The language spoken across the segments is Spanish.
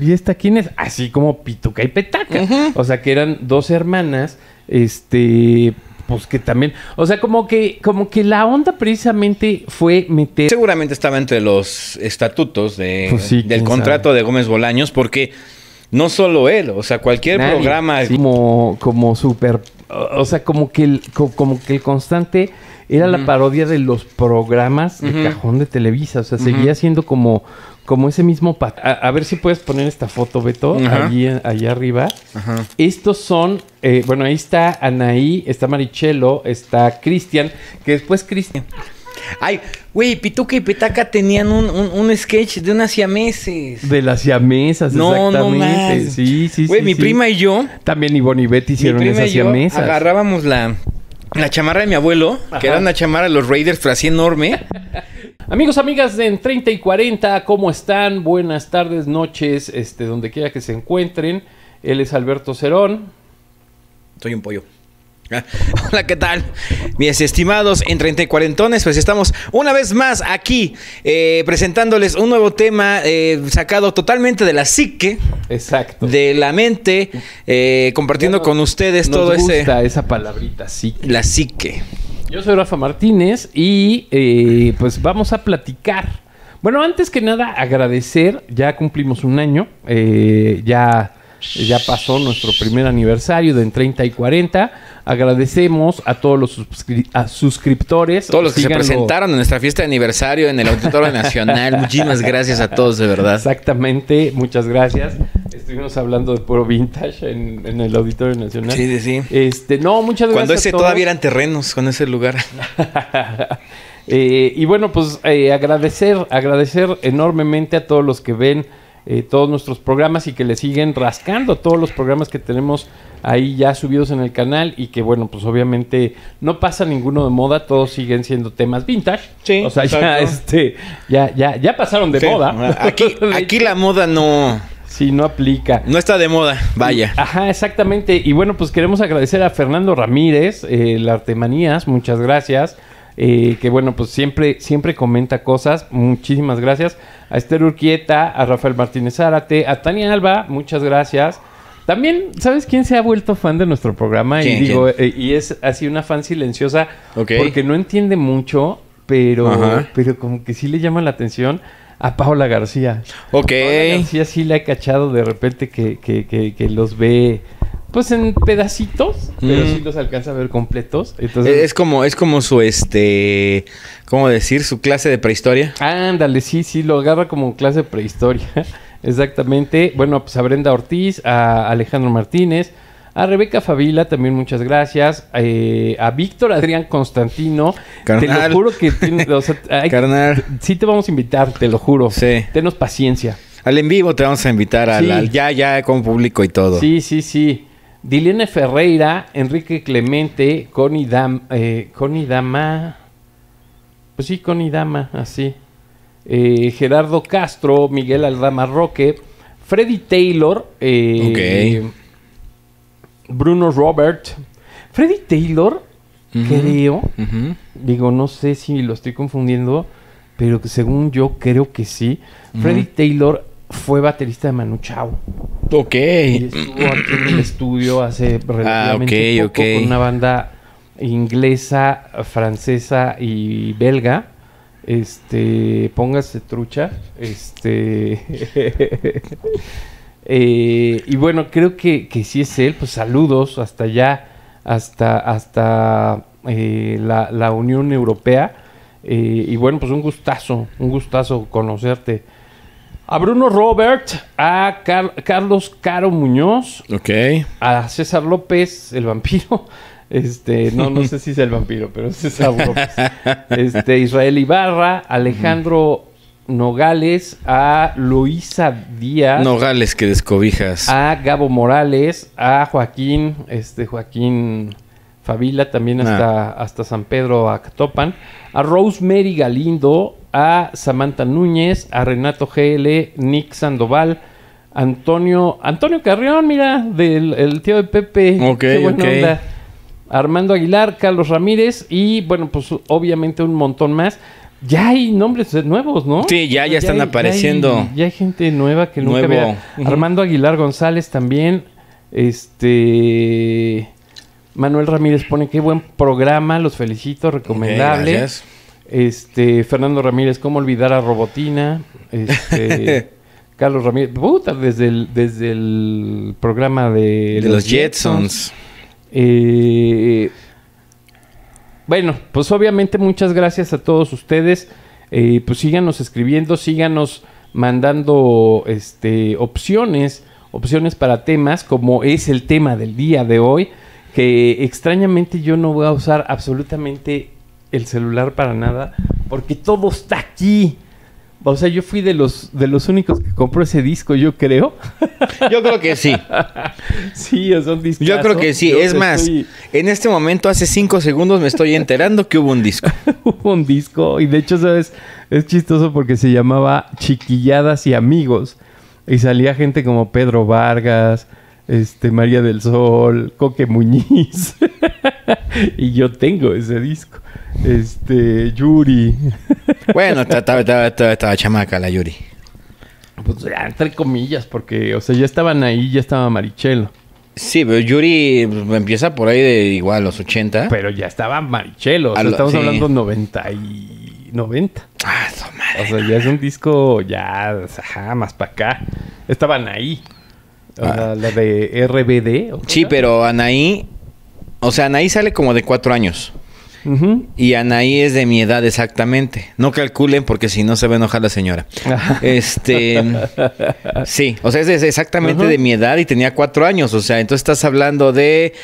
¿Y esta quién es? Así como Pituca y Petaca. O sea, que eran dos hermanas, pues que también... O sea, como que la onda precisamente fue meter... Seguramente estaba entre los estatutos Pues sí, del quién contrato sabe. de Gómez Bolaños, porque no solo él, o sea, cualquier Nadie. programa... Sí, como súper... O sea, como que el constante era la parodia de los programas de cajón de Televisa. O sea, seguía siendo como ese mismo... A ver si puedes poner esta foto, Beto, allí arriba. Ajá. Estos son... bueno, ahí está Anaí, está Marichelo, está Cristian, que después Cristian... Ay, güey, Pituca y Petaca tenían un sketch de unas siameses. De las siamesas, No exactamente. más. Sí. Güey, mi prima y yo... También Ivonne y Betty hicieron mi prima esas y yo siamesas. agarrábamos la chamarra de mi abuelo, que era una chamarra de los Raiders, pero así enorme. Amigos, amigas de En 30 y 40, ¿cómo están? Buenas tardes, noches, donde quiera que se encuentren. Él es Alberto Cerón. Soy un pollo. Hola, ¿qué tal? Mis estimados En 30 y Cuarentones, pues estamos una vez más aquí presentándoles un nuevo tema sacado totalmente de la psique. Exacto. De la mente, compartiendo con ustedes todo Nos ese... gusta esa palabrita, psique. La psique. Yo soy Rafa Martínez y pues vamos a platicar. Bueno, antes que nada, agradecer. Ya cumplimos un año. Ya pasó nuestro primer aniversario de En 30 y 40. Agradecemos a todos los suscriptores. Todos los que Síganlo. se presentaron en nuestra fiesta de aniversario en el Auditorio Nacional. Muchísimas gracias a todos, de verdad. Exactamente, muchas gracias. Estuvimos hablando de puro vintage en el Auditorio Nacional. Sí. No, muchas gracias. Cuando ese a todos. todavía eran terrenos, con ese lugar. Y bueno, pues agradecer enormemente a todos los que ven todos nuestros programas y que le siguen rascando todos los programas que tenemos ahí ya subidos en el canal y que bueno, pues obviamente no pasa ninguno de moda, todos siguen siendo temas vintage. Sí, o sea, ya pasaron de moda. Aquí la moda no... Sí, no aplica. No está de moda, vaya. Ajá, exactamente. Y bueno, pues queremos agradecer a Fernando Ramírez, la Artemanías, muchas gracias. Que bueno, pues siempre comenta cosas. Muchísimas gracias. A Esther Urquieta, a Rafael Martínez Zárate, a Tania Alba, muchas gracias. También, ¿sabes quién se ha vuelto fan de nuestro programa? ¿Quién? Y digo, y es así una fan silenciosa, porque no entiende mucho, pero como que sí le llama la atención. A Paola García. Ok. Paola García sí le ha cachado de repente que los ve pues en pedacitos, pero sí los alcanza a ver completos. Entonces, es como su ¿cómo decir? Su clase de prehistoria. Ándale, sí, lo agarra como clase de prehistoria. Exactamente. Bueno, pues a Brenda Ortiz, a Alejandro Martínez, a Rebeca Favila, también muchas gracias. A Víctor Adrián Constantino. Carnal. Te lo juro que... Carnal. Sí te vamos a invitar, te lo juro. Sí. Tenos paciencia. Al en vivo te vamos a invitar al ya con público y todo. Sí. Dilene Ferreira, Enrique Clemente, Connie Dama. Pues sí, Connie Dama, así. Gerardo Castro, Miguel Aldama Roque, Freddy Taylor, Bruno Robert. Freddy Taylor, creo, digo, no sé si lo estoy confundiendo, pero que según yo creo que sí. Freddy Taylor fue baterista de Manu Chao. Ok. Y estuvo aquí en el estudio hace relativamente poco con una banda inglesa, francesa y belga. Póngase trucha. Y bueno, creo que sí es él. Pues saludos hasta allá, hasta la Unión Europea. Y bueno, pues un gustazo conocerte. A Bruno Robert, a Carlos Caro Muñoz, a César López, el vampiro. No sé si es el vampiro, pero es César López. Israel Ibarra, Alejandro Nogales, a Luisa Díaz. Nogales que descobijas. A Gabo Morales, a Joaquín Favila, también hasta San Pedro Actopan. A Rosemary Galindo, a Samantha Núñez, a Renato GL, Nick Sandoval, Antonio Carrión, mira, el tío de Pepe. Qué buena onda. Armando Aguilar, Carlos Ramírez y bueno, pues obviamente un montón más. ya hay nombres nuevos, ¿no? Sí, ya están apareciendo. Ya hay gente nueva que nunca había. Uh-huh. Armando Aguilar González también. Manuel Ramírez pone qué buen programa, los felicito, recomendable. Gracias. Fernando Ramírez, ¿cómo olvidar a Robotina? Carlos Ramírez, puta, desde el programa de los Jetsons. Bueno, pues obviamente muchas gracias a todos ustedes. Pues síganos escribiendo, síganos mandando opciones para temas, como es el tema del día de hoy, que extrañamente yo no voy a usar absolutamente el celular para nada, porque todo está aquí. O sea, yo fui de los únicos que compró ese disco, yo creo. Yo creo que sí. Sí, es un disco. Yo creo que sí. Es más, en este momento, hace 5 segundos, me estoy enterando que hubo un disco. Hubo un disco. Y de hecho, ¿sabes? Es chistoso porque se llamaba Chiquilladas y Amigos. Y salía gente como Pedro Vargas, María del Sol, Coque Muñiz. Y yo tengo ese disco. Yuri. Bueno, estaba chamaca la Yuri. Pues ya, entre comillas, porque, o sea, ya estaban ahí, ya estaba Marichelo. Sí, pero Yuri empieza por ahí de igual los 80. Pero ya estaba Marichelo. O sea, estamos hablando 90. Ah, su madre. O sea, ya es un disco ya, más para acá. Estaban ahí. O sea, la de RBD. Sí, pero Anaí... O sea, Anaí sale como de 4 años. Uh-huh. Y Anaí es de mi edad exactamente. No calculen porque si no se va a enojar la señora. Sí, o sea, es exactamente uh-huh. de mi edad y tenía 4 años. O sea, entonces estás hablando de...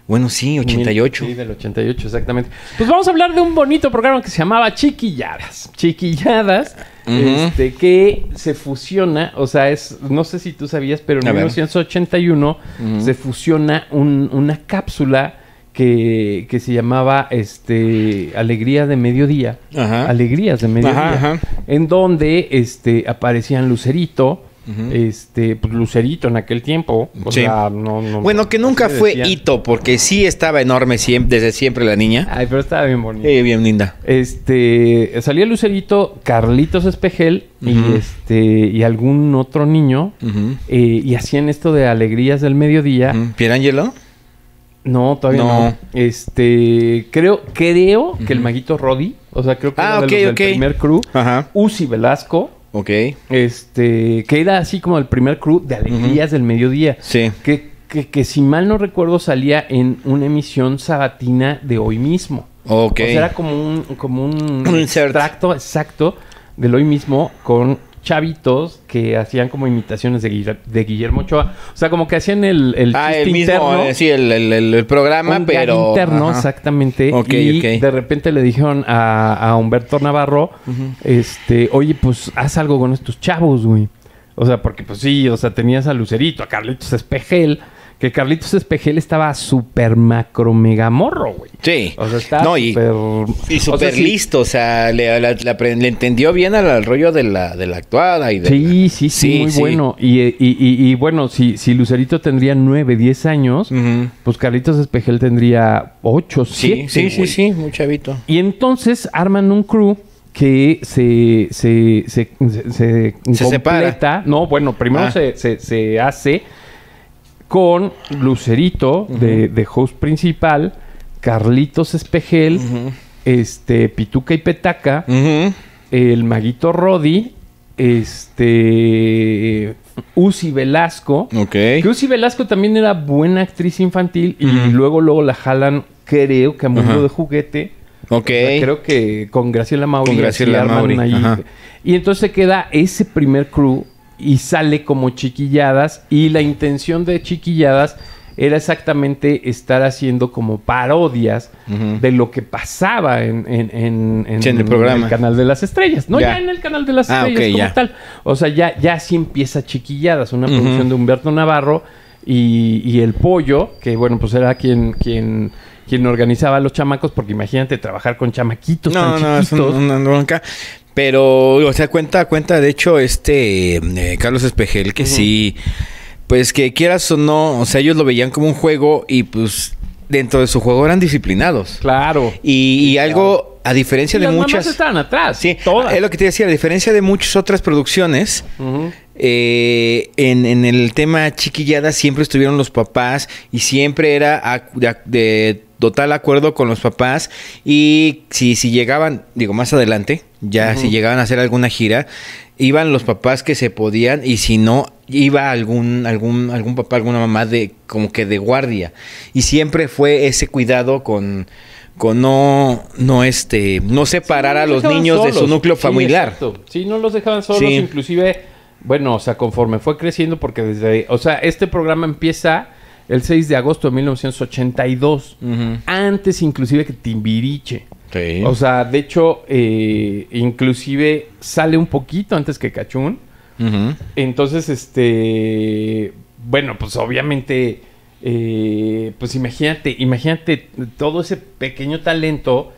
Bueno, sí, 88. Sí, del 88, exactamente. Pues vamos a hablar de un bonito programa que se llamaba Chiquilladas. Chiquilladas, uh-huh. Que se fusiona, o sea, no sé si tú sabías, pero en 1981 uh-huh. se fusiona una cápsula que se llamaba Alegría de Mediodía. Ajá. Alegrías de Mediodía. Ajá. En donde aparecían Lucerito. Uh-huh. Pues Lucerito en aquel tiempo. O sí. sea, no, bueno, que nunca fue hito, porque sí estaba enorme desde siempre la niña. Ay, pero estaba bien bonita. Bien linda. Salía Lucerito, Carlitos Espejel uh-huh. y algún otro niño. Uh-huh. Y hacían esto de Alegrías del Mediodía. Uh-huh. ¿Pierangelo? No, todavía no. Creo uh-huh. que el Maguito Rodi. O sea, creo que era de los del primer crew. Ajá. Uzi Velasco. Ok. Que era así como el primer crew de Alegrías uh-huh. del Mediodía. Sí. Que si mal no recuerdo salía en una emisión sabatina de Hoy Mismo. Ok. O sea, era como un extracto exacto del Hoy Mismo con chavitos que hacían como imitaciones de Guillermo Ochoa. O sea, como que hacían el chiste interno. Mismo, sí, el programa, pero... interno, ajá. Exactamente. Okay, y de repente le dijeron a Humberto Navarro, uh-huh. Oye, pues haz algo con estos chavos, güey. O sea, porque pues sí, o sea, tenías a Lucerito, a Carlitos Espejel, que Carlitos Espejel estaba súper macro mega morro, güey. Sí. O sea, estaba súper... Y súper listo, o sea, le entendió bien al rollo de la actuada y de... Sí, muy bueno. Y bueno, si Lucerito tendría 9, 10 años, uh-huh. pues Carlitos Espejel tendría 8, 7. Sí, muy chavito. Y entonces arman un crew que se separa. No, bueno, primero se hace con Lucerito uh-huh. de host principal, Carlitos Espejel, uh-huh. Pituca y Petaca, uh-huh. el Maguito Rodi, Uzi Velasco. Ok. Que Uzi Velasco también era buena actriz infantil y uh-huh. luego la jalan, creo que a Mundo uh-huh. de Juguete. Ok. O sea, creo que con Graciela Mauri. Ahí. Ajá. Y entonces se queda ese primer crew y sale como Chiquilladas. Y la intención de Chiquilladas era exactamente estar haciendo como parodias uh-huh. de lo que pasaba en el programa. El Canal de las Estrellas. No, ya en el Canal de las Estrellas okay, como tal. O sea, ya así empieza Chiquilladas, una uh-huh. producción de Humberto Navarro y El Pollo, que bueno, pues era quien organizaba a los chamacos, porque imagínate trabajar con chamaquitos tan chiquitos. No, es una bronca. Pero, o sea, cuenta, de hecho, Carlos Espejel, que uh-huh. sí, pues que quieras o no, o sea, ellos lo veían como un juego y pues dentro de su juego eran disciplinados. Claro. Y algo a diferencia Y de las muchas... mamás estaban atrás. Sí, todas. es lo que te decía, a diferencia de muchas otras producciones, en el tema chiquillada siempre estuvieron los papás y siempre era de total acuerdo con los papás. Y si llegaban, digo, más adelante, ya si llegaban a hacer alguna gira, iban los papás que se podían, y si no, iba algún papá, alguna mamá como que de guardia. Y siempre fue ese cuidado con no separar a los niños de su núcleo familiar. Exacto. Sí, no los dejaban solos, Sí. inclusive, bueno, o sea, conforme fue creciendo, porque este programa empieza el 6 de agosto de 1982, antes inclusive que Timbiriche. Sí. O sea, de hecho, inclusive sale un poquito antes que Cachún. Entonces, bueno, pues obviamente, pues imagínate todo ese pequeño talento.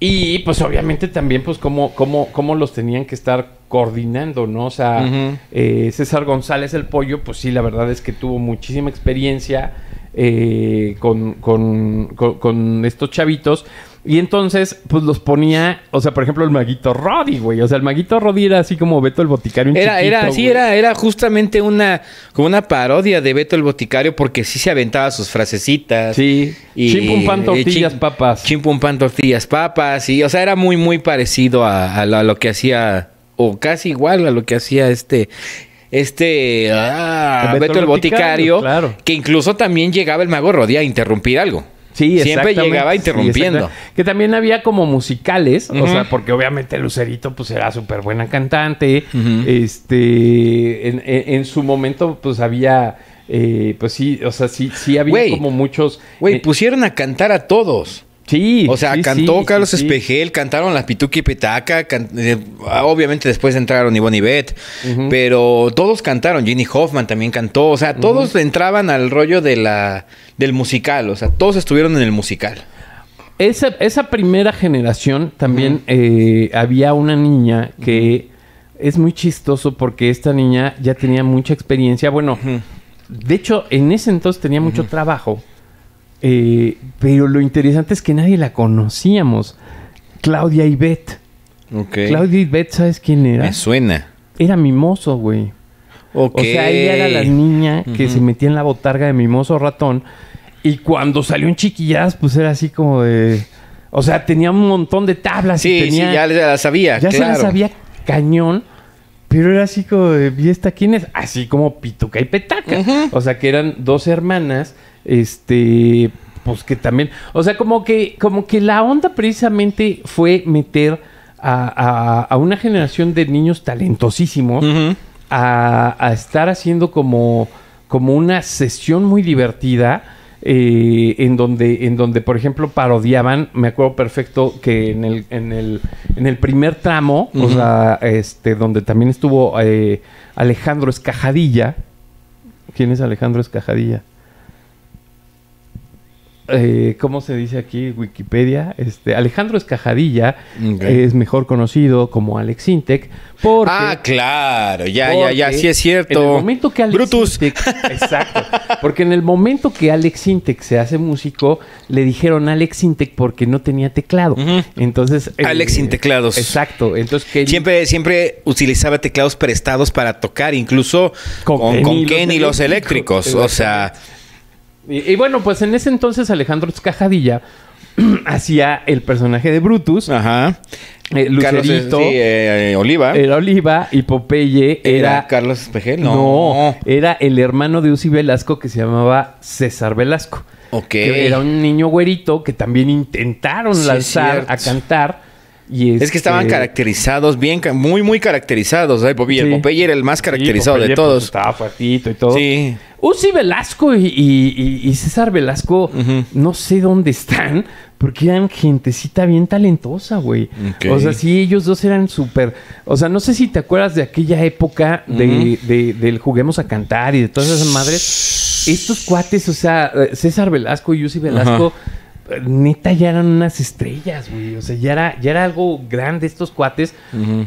Y pues obviamente también, pues cómo los tenían que estar coordinando, ¿no? O sea, César González el Pollo, pues sí, la verdad es que tuvo muchísima experiencia con estos chavitos. Y entonces, pues los ponía, o sea, por ejemplo, el Maguito Rodi, güey. O sea, el Maguito Rodi era así como Beto el Boticario. Era justamente como una parodia de Beto el Boticario, porque sí se aventaba sus frasecitas. Sí. Chimpum pan tortillas papas. Chimpum pan tortillas papas. Y, o sea, era muy, muy parecido a lo que hacía, o casi igual a lo que hacía Beto el Boticario, claro. Que incluso también llegaba el Mago Rodi a interrumpir algo. Sí, siempre llegaba interrumpiendo. Sí, que también había como musicales, o sea, porque obviamente Lucerito pues era súper buena cantante. En su momento pues había, pues sí, o sea, sí había como muchos... pusieron a cantar a todos. Sí. O sea, cantó Carlos Espejel, cantaron las Pituca y Petaca, obviamente después entraron Ivonne y Beth, pero todos cantaron, Ginny Hoffman también cantó, o sea, todos entraban al rollo del musical, o sea, todos estuvieron en el musical. Esa primera generación también había una niña que es muy chistoso porque esta niña ya tenía mucha experiencia, bueno, de hecho, en ese entonces tenía mucho trabajo. Pero lo interesante es que nadie la conocíamos. Claudia Ivette. Okay. Claudia Ivette, ¿sabes quién era? Me suena. Era Mimoso, güey. Okay. O sea, ella era la niña que se metía en la botarga de Mimoso Ratón. Y cuando salió en Chiquilladas, pues era así como de... O sea, tenía un montón de tablas. Sí, ya la sabía, ya se la sabía cañón. Pero era así como de... ¿Y esta quién es? Así como Pituca y Petaca. O sea, que eran dos hermanas... pues que también, o sea, como que la onda precisamente fue meter a una generación de niños talentosísimos a estar haciendo como una sesión muy divertida, en donde por ejemplo parodiaban. Me acuerdo perfecto que en el primer tramo, o sea, donde también estuvo Alejandro Escajadilla. ¿Quién es Alejandro Escajadilla? ¿Cómo se dice aquí? Wikipedia. Alejandro Escajadilla es mejor conocido como Alex Intec. Claro, ya, sí es cierto. En el momento que Alex Brutus. Intec, exacto. Porque en el momento que Alex Intec se hace músico, le dijeron Alex Intec porque no tenía teclado. Entonces... Alex sin teclados. Exacto. Entonces, siempre utilizaba teclados prestados para tocar, incluso con Kenny los eléctricos. O sea... Y bueno, pues en ese entonces Alejandro Escajadilla hacía el personaje de Brutus. Ajá. Lucerito. Oliva. Era Oliva y Popeye ¿Era Carlos Espejel? No, era el hermano de Uzi Velasco que se llamaba César Velasco. Ok. Que era un niño güerito que también intentaron lanzar a cantar. Es que estaban caracterizados, muy, muy caracterizados. Popeye era el más caracterizado de todos. Pues, estaba fuertito y todo. Sí. Uzi Velasco y César Velasco, no sé dónde están, porque eran gentecita bien talentosa, güey. Okay. O sea, sí, ellos dos eran súper... O sea, no sé si te acuerdas de aquella época del Juguemos a Cantar y de todas esas madres. Estos cuates, o sea, César Velasco y Uzi Velasco... Neta, ya eran unas estrellas, güey. O sea, ya era algo grande estos cuates.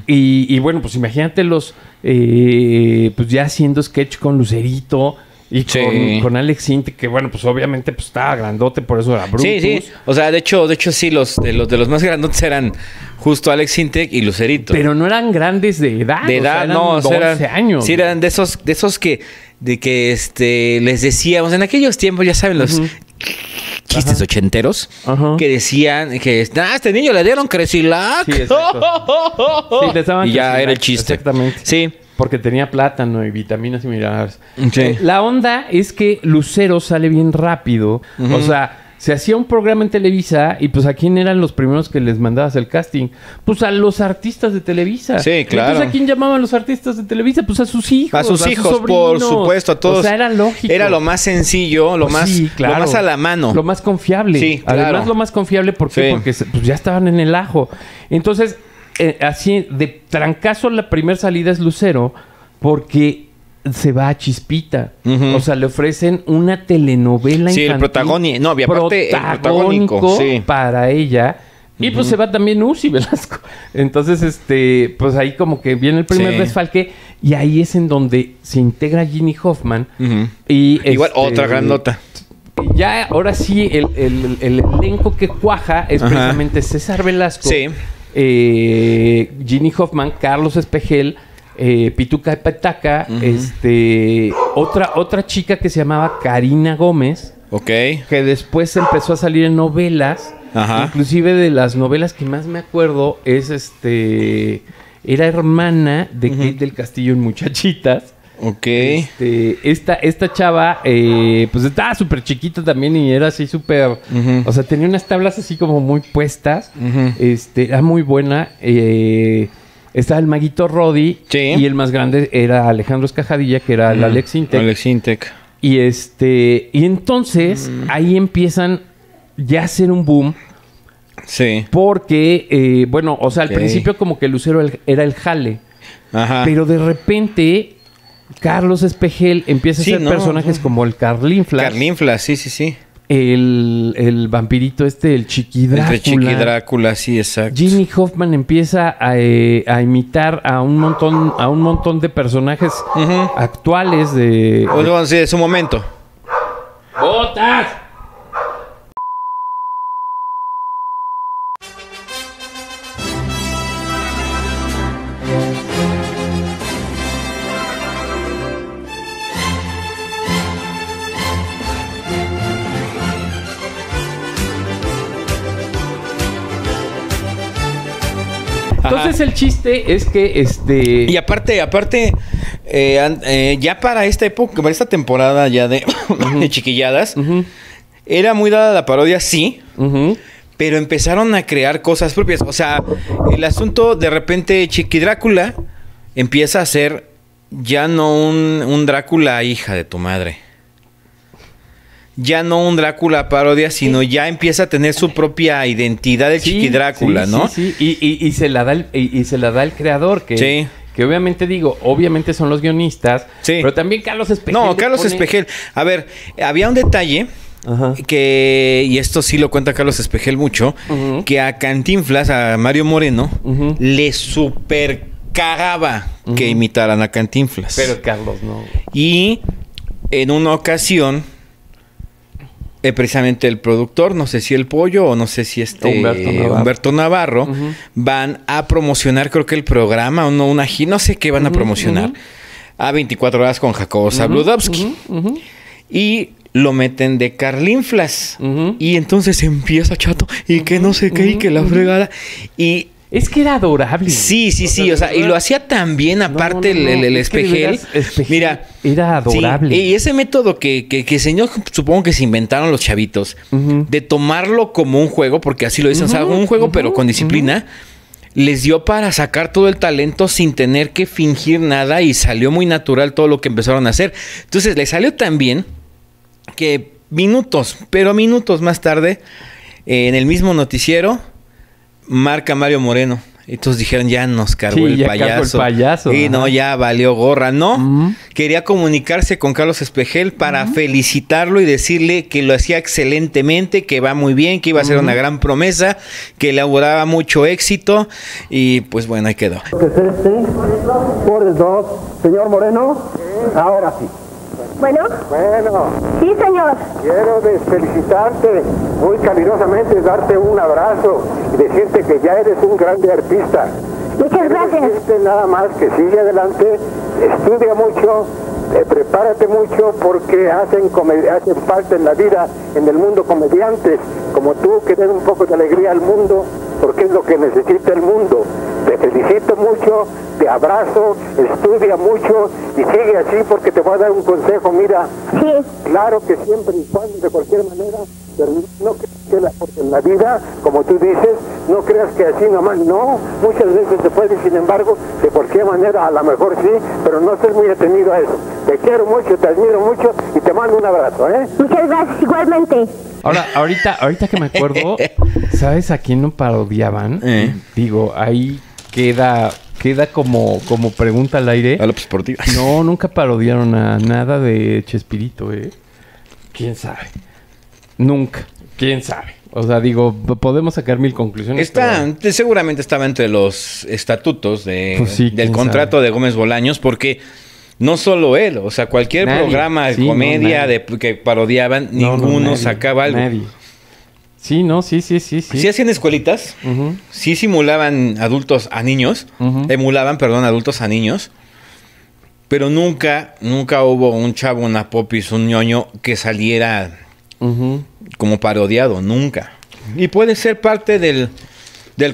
Y bueno, pues imagínate pues ya haciendo sketch con Lucerito. Y con Alex Intec, que bueno, pues obviamente pues estaba grandote, por eso era Brutus. Sí. O sea, de hecho sí, los de los más grandotes eran justo Alex Intec y Lucerito. Pero no eran grandes de edad. De edad, eran no. 12 años. Sí, eran de esos que les decíamos en aquellos tiempos, ya saben, los chistes ochenteros, que decían que este niño le dieron Cresilac. Sí, exacto. Sí, les daban y ya Cresilac, era el chiste. Exactamente. Sí. Porque tenía plátano y vitaminas y minerales. Sí. La onda es que Lucero sale bien rápido. O sea, se hacía un programa en Televisa y pues ¿a quién eran los primeros que les mandabas el casting? Pues a los artistas de Televisa. Sí, claro. Entonces, ¿a quién llamaban los artistas de Televisa? Pues a sus hijos. A sus hijos, por supuesto, a todos. O sea, era lógico. Era lo más sencillo, lo más a la mano. Lo más confiable. Sí, claro. Además, lo más confiable, ¿por qué? Porque pues, ya estaban en el ajo. Entonces, así, de trancazo, la primera salida es Lucero, porque se va a Chispita. O sea, le ofrecen una telenovela infantil. Sí, el protagónico. No, había aparte el protagónico. Sí. Para ella. Y pues se va también Uzi Velasco. Entonces, pues ahí como que viene el primer desfalque. Y ahí es en donde se integra Ginny Hoffman. Y igual otra grandota. Ya, ahora sí, el elenco que cuaja es precisamente César Velasco. Sí. Ginny Hoffman, Carlos Espejel, Pituca Petaca, otra chica que se llamaba Karina Gómez. Ok. Que después empezó a salir en novelas. Inclusive de las novelas que más me acuerdo es era hermana de Kate del Castillo en Muchachitas. Ok. Esta chava, pues estaba súper chiquita también y era así súper... O sea, tenía unas tablas así como muy puestas. Era muy buena. Estaba el maguito Roddy. Sí. Y el más grande era Alejandro Escajadilla, que era el Alex Intec. Alex Intec. Y y entonces ahí empiezan ya a hacer un boom. Sí. Porque, bueno, o sea, al principio como que Lucero era el jale. Pero de repente... Carlos Espejel empieza a hacer personajes como el Carlinflas. Carlinflas, sí. El vampirito el Chiquidrácula. El Chiquidrácula, sí, exacto. Ginny Hoffman empieza a imitar a un montón de personajes actuales de su momento. ¡Botas! Entonces el chiste es que Y aparte, ya para esta época, para esta temporada ya de Chiquilladas, era muy dada la parodia, sí, pero empezaron a crear cosas propias. O sea, el asunto, de repente, Chiquidrácula empieza a ser ya no un Drácula hija de tu madre. Ya no un Drácula parodia, sino ya empieza a tener su propia identidad de Chiquidrácula, ¿no? Sí. Y se la da el creador, que obviamente obviamente son los guionistas, pero también Carlos Espejel. No, Carlos Espejel. A ver, había un detalle y esto sí lo cuenta Carlos Espejel mucho, que a Cantinflas, a Mario Moreno, le super cagaba que imitaran a Cantinflas. Pero Carlos no. Y en una ocasión... precisamente el productor, no sé si El Pollo o no sé si Humberto Navarro, van a promocionar, creo que el programa o no, no sé qué van a promocionar, a 24 horas con Jacobo Zabludovsky. Y lo meten de Carlinflas. Y entonces empieza Chato y que no sé qué y que la fregada. Y es que era adorable. Sí. O sea, y lo hacía tan bien, aparte el Espejel. Mira, era adorable. Sí, y ese método que señor, supongo que se inventaron los chavitos, de tomarlo como un juego, porque así lo dicen, o sea, un juego, pero con disciplina, les dio para sacar todo el talento sin tener que fingir nada y salió muy natural todo lo que empezaron a hacer. Entonces, les salió tan bien que minutos más tarde, en el mismo noticiero, marca Mario Moreno. Entonces dijeron, ya nos cargó el payaso. Y no, ya valió gorra, ¿no? Quería comunicarse con Carlos Espejel para felicitarlo y decirle que lo hacía excelentemente, que va muy bien, que iba a ser una gran promesa, que le auguraba mucho éxito. Y pues bueno, ahí quedó. Por el 2, señor Moreno, ahora sí. Bueno. Bueno, Sí, señor. quiero felicitarte muy calurosamente, darte un abrazo y decirte que ya eres un grande artista. Muchas gracias. Decirte nada más que sigue adelante, estudia mucho, prepárate mucho porque hacen falta en la vida, en el mundo, comediantes como tú que den un poco de alegría al mundo, porque es lo que necesita el mundo. Te felicito mucho, te abrazo, estudia mucho y sigue así porque te voy a dar un consejo. Mira, Sí. claro que siempre y cuando, de cualquier manera, pero no creas que porque en la vida, como tú dices, no creas que así nomás, no, muchas veces se puede, sin embargo, de cualquier manera, a lo mejor sí, pero no estés muy atenido a eso. Te quiero mucho, te admiro mucho y te mando un abrazo, ¿eh? Muchas gracias, igualmente. Ahora, ahorita que me acuerdo, ¿sabes a quién no parodiaban? Digo, ahí queda como pregunta al aire. A López Portillo. No, nunca parodiaron a nada de Chespirito, ¿eh? ¿Quién sabe? Nunca. ¿Quién sabe? O sea, digo, podemos sacar mil conclusiones. Seguramente estaba entre los estatutos Pues sí, del quién contrato sabe. de Gómez Bolaños, porque no solo él, o sea, cualquier Nadie. programa de Sí, comedia no, que parodiaban, No, ninguno nadie, sacaba algo. Nadie. Sí, no, sí. Sí hacían escuelitas, Ujú. sí simulaban adultos a niños, Ujú. emulaban, perdón, adultos a niños, pero nunca hubo un chavo, una popis, un ñoño que saliera Ujú. como parodiado, nunca. Y puede ser parte del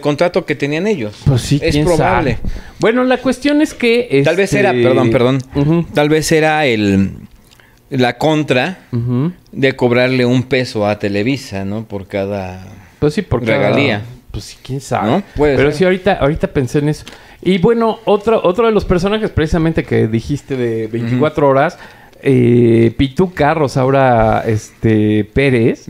contrato que tenían ellos. Pues sí, es quién probable. sabe. Bueno, la cuestión es que... Tal vez era, perdón, Ujú. tal vez era la contra Ujú. de cobrarle $1 a Televisa, ¿no? Por cada... Pues sí, porque... regalía. Pues sí, quién sabe. ¿No? Puede Pero ser. sí, ahorita pensé en eso. Y bueno, otro de los personajes precisamente que dijiste de 24 horas, Pituca, Rosaura Pérez,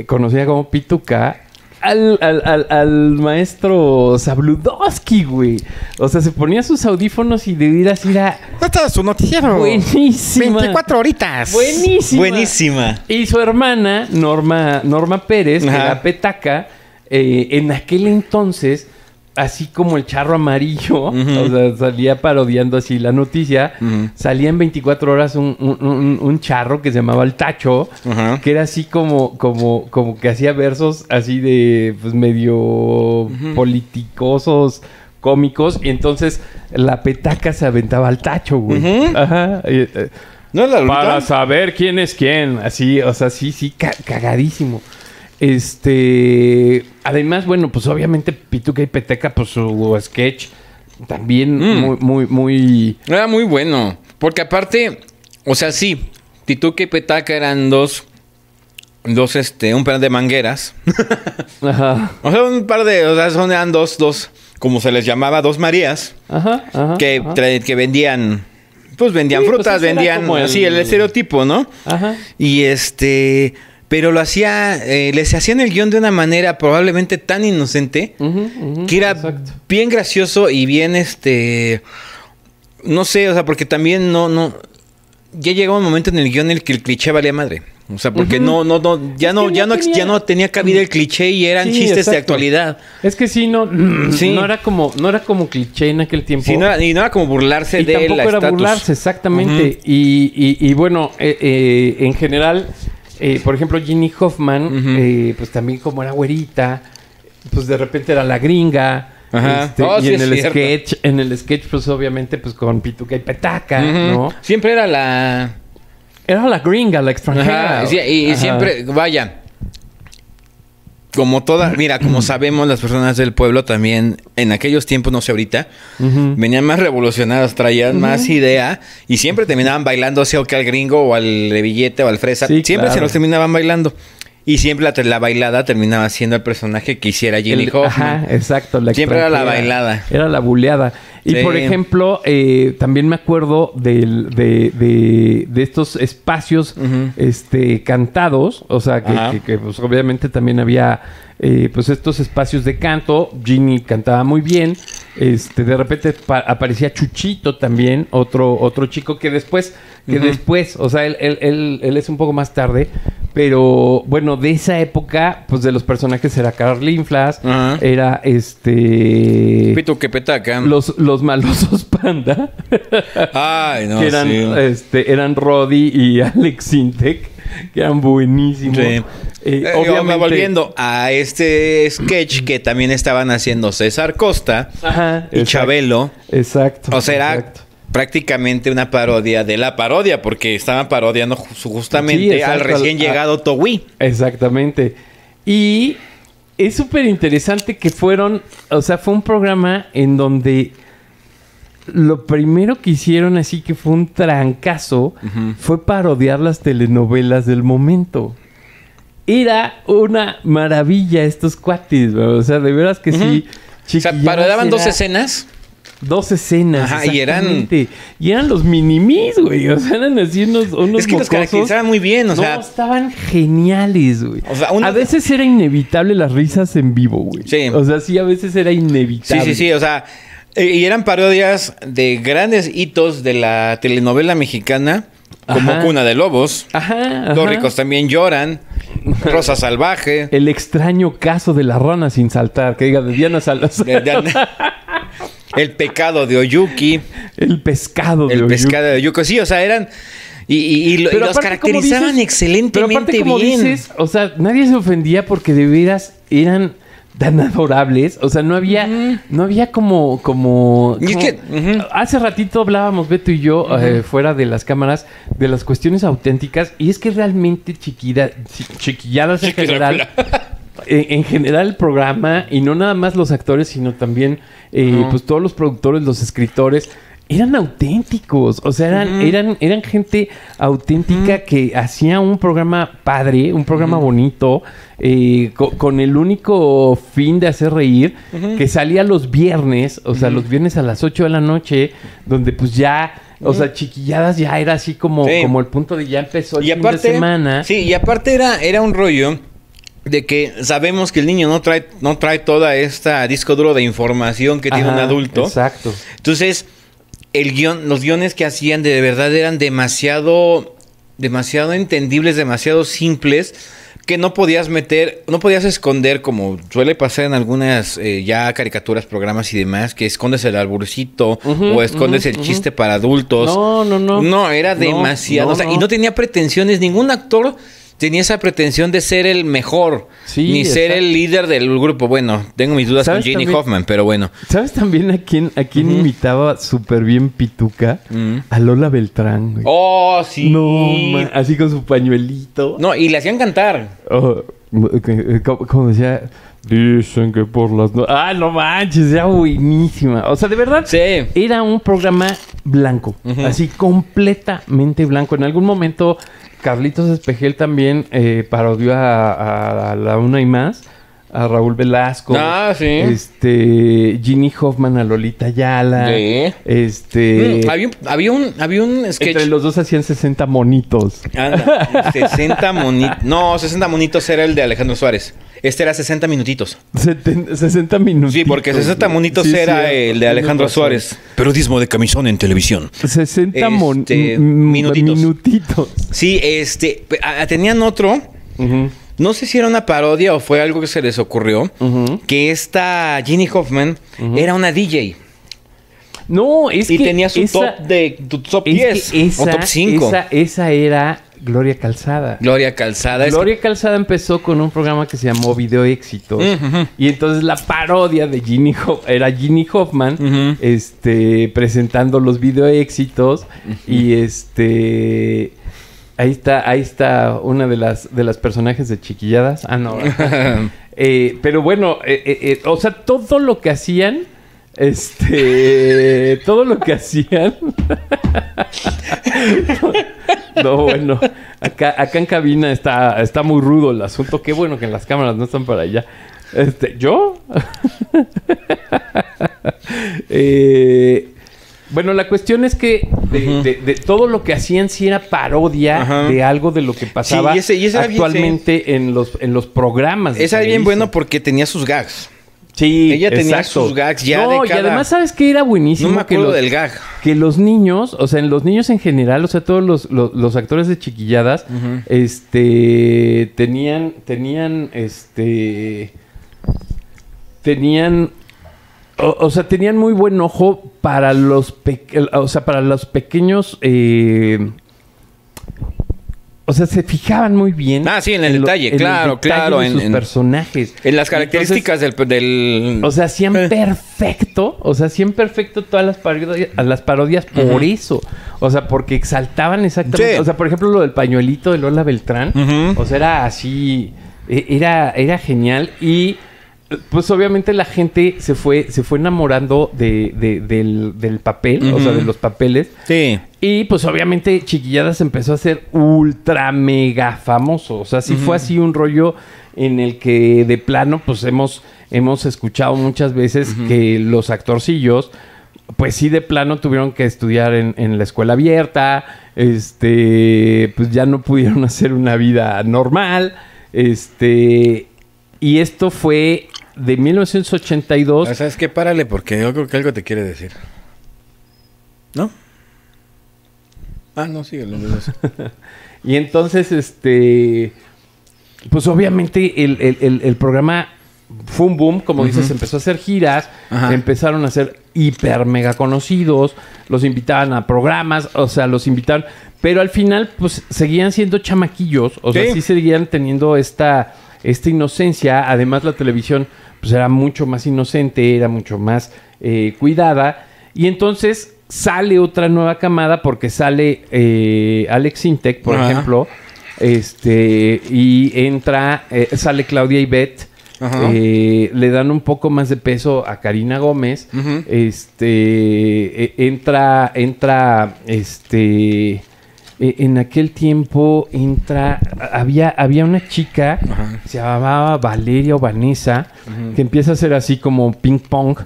conocida como Pituca, al maestro Zabludowski, güey. O sea, se ponía sus audífonos y de veras era Este es su noticiero. buenísima. 24 horitas. Buenísima. Buenísima. Y su hermana, Norma Pérez, que Ajá. era Petaca, en aquel entonces, así como el charro amarillo, o sea, salía parodiando así la noticia, salía en 24 horas un charro que se llamaba El Tacho, Ajá. que era así como que hacía versos así de, pues, medio politicosos, cómicos, y entonces la Petaca se aventaba al Tacho, güey. Ajá. ¿No es la Lolita? Para saber quién es quién. Así, o sea, sí, cagadísimo. Además, bueno, pues obviamente Pituca y Peteca, pues su sketch también muy... Era muy bueno. Porque aparte, o sea, sí, Pituca y Petaca eran un par de mangueras. Ajá. O sea, eran dos, como se les llamaba, dos Marías, Ajá. que vendían, vendían Sí, pues frutas, ese era vendían, como así, el estereotipo, ¿no? Ajá. Y pero les hacían el guión de una manera probablemente tan inocente que era exacto. bien gracioso y bien, no sé, o sea, porque también ya llegó un momento en el guión en el que el cliché valía madre. O sea, porque ya no tenía cabida el cliché y eran Sí, chistes de exacto. actualidad. Es que sí, no era como cliché en aquel tiempo. Sí, y no era como burlarse Y de tampoco la era estatus. burlarse, exactamente. Y bueno, en general, por ejemplo, Ginny Hoffman, pues también como era güerita, pues de repente era la gringa. Ajá. Y Sí, en es el cierto. sketch, pues obviamente, pues con Pituca y Petaca, ¿no? Siempre era la... Era la gringa, la extranjera. Ajá, sí, y Ajá. siempre, vaya, como sabemos, las personas del pueblo también, en aquellos tiempos, no sé ahorita, venían más revolucionadas, traían más idea, y siempre terminaban bailando, sea o que al gringo, o al de billete, o al fresa, Sí, siempre claro. se los terminaban bailando. Y siempre la bailada terminaba siendo el personaje que hiciera Ginny Hoffman. Ajá, exacto. Siempre era la extranjera. bailada. Era la buleada. Y Sí. por ejemplo, también me acuerdo de estos espacios cantados. O sea, Ajá. que, pues, obviamente también había pues estos espacios de canto. Ginny cantaba muy bien. De repente aparecía Chuchito también, otro chico que después, o sea, él es un poco más tarde, pero bueno, de esa época, pues de los personajes era Carlinflas, era Pito que petaca. los malosos Panda. Ay, no, que eran Roddy y Alex Sintek, que eran buenísimos. Sí. Obviamente, volviendo a este sketch que también estaban haciendo César Costa y Chabelo. Exacto. O sea, era prácticamente una parodia de la parodia, porque estaban parodiando justamente al recién llegado Togui. Exactamente. Y es súper interesante que fue un programa en donde lo primero que hicieron, así que fue un trancazo, fue parodiar las telenovelas del momento. Era una maravilla estos cuates, ¿no? O sea, de veras que sí. O sea, parodiaban 2 escenas. 2 escenas. Ajá, y eran los minimis, güey. O sea, eran así unos es que los caracterizaban muy bien, o sea. No, estaban geniales, güey. O sea, a veces era inevitable las risas en vivo, güey. Sí. O sea, sí, a veces era inevitable. Sí, o sea, y eran parodias de grandes hitos de la telenovela mexicana, como Cuna de Lobos. Los ricos también lloran. Rosa Salvaje. El extraño caso de la rana sin saltar, que diga de Diana Salazar. El pecado de Oyuki. El pescado de Oyuki. Sí, o sea, eran... Y los caracterizaban excelentemente como bien. Dices, o sea, nadie se ofendía porque de veras eran tan adorables. O sea, no había como... Y es que... Hace ratito hablábamos, Beto y yo, fuera de las cámaras, de las cuestiones auténticas. Y es que realmente Chiquilladas en general... En general el programa, y no nada más los actores, sino también pues todos los productores, los escritores, eran auténticos. O sea, eran gente auténtica que hacía un programa padre, un programa bonito, con el único fin de hacer reír, que salía los viernes, o sea, los viernes a las 8 de la noche, donde pues ya... O sea, Chiquilladas ya era así como el punto de ya empezó el fin de semana. Sí, y aparte era un rollo de que sabemos que el niño no trae toda esta disco duro de información que tiene un adulto. Exacto. Entonces, los guiones que hacían de verdad eran demasiado entendibles, demasiado simples, que no podías esconder, como suele pasar en algunas ya caricaturas, programas y demás, que escondes el alburcito o escondes el chiste para adultos. No. No, era demasiado. O sea, y no tenía pretensiones, ningún actor tenía esa pretensión de ser el mejor, ni ser el líder del grupo. Bueno, tengo mis dudas con Ginny Hoffman, pero bueno. ¿Sabes también a quién imitaba súper bien Pituca? A Lola Beltrán, güey. ¡Oh, sí! No, así con su pañuelito. No, y le hacían cantar. Como decía... Dicen que por las... no manches, era buenísima. O sea, de verdad, era un programa blanco. Así, completamente blanco. En algún momento... Carlitos Espejel también parodió a La Una y Más, a Raúl Velasco. Sí. Ginny Hoffman a Lolita Ayala. Sí. Había un sketch. Entre los dos hacían 60 monitos. Anda, 60 monitos. No, 60 monitos era el de Alejandro Suárez. Este era 60 minutitos. 60 minutos. Sí, porque 60 monitos era el de Alejandro Suárez. Periodismo de camisón en televisión. 60 minutitos. Sí, tenían otro. No sé si era una parodia o fue algo que se les ocurrió. Que esta Ginny Hoffman era una DJ. No, es y que... Y tenía su top 10 o top 5. Esa era... Gloria Calzada. Gloria Calzada empezó con un programa que se llamó Video Éxitos. Y entonces la parodia de era Ginny Hoffman presentando los video éxitos. Y ahí está una de las personajes de Chiquilladas. No. Pero bueno, o sea, todo lo que hacían... todo lo que hacían. No, bueno. Acá en cabina está muy rudo el asunto. Qué bueno que en las cámaras no están para allá. ¿Yo? Bueno, la cuestión es que de todo lo que hacían sí era parodia de algo de lo que pasaba y ese actualmente en los programas. Esa era bien bueno porque tenía sus gags. Sí, Ella tenía exacto. sus gags ya de y cada... además, ¿sabes qué era buenísimo? No me acuerdo del gag. Que los niños, o sea, los niños en general, o sea, todos los actores de chiquilladas, tenían, o sea, tenían muy buen ojo para los pequeños, o sea, se fijaban muy bien. Ah, sí, en el detalle, claro. De sus personajes. En las características del... O sea, hacían perfecto todas las parodias por eso. O sea, porque exaltaban exactamente. Sí. O sea, por ejemplo, lo del pañuelito de Lola Beltrán. O sea, era así. Era genial. Y pues obviamente la gente se fue enamorando del papel, o sea, de los papeles. Sí. Y pues obviamente Chiquilladas empezó a ser ultra mega famoso. O sea, sí fue así un rollo en el que de plano pues hemos escuchado muchas veces que los actorcillos pues sí de plano tuvieron que estudiar en la escuela abierta. Pues ya no pudieron hacer una vida normal. Y esto fue de 1982. ¿Sabes qué? Párale, porque yo creo que algo te quiere decir. ¿No? Ah, no, síguelo. Y entonces, pues obviamente el programa fue un boom, como dices, empezó a hacer giras, empezaron a ser hiper mega conocidos, los invitaban a programas, o sea, los invitaban, pero al final, pues seguían siendo chamaquillos, o sea, sí seguían teniendo esta inocencia. Además, la televisión pues era mucho más inocente, era mucho más cuidada. Y entonces sale otra nueva camada porque sale Alex Intec, por ejemplo. Y entra, sale Claudia Ybet. Le dan un poco más de peso a Karina Gómez. Entra en aquel tiempo había una chica se llamaba Valeria o Vanessa, que empieza a hacer así como ping pong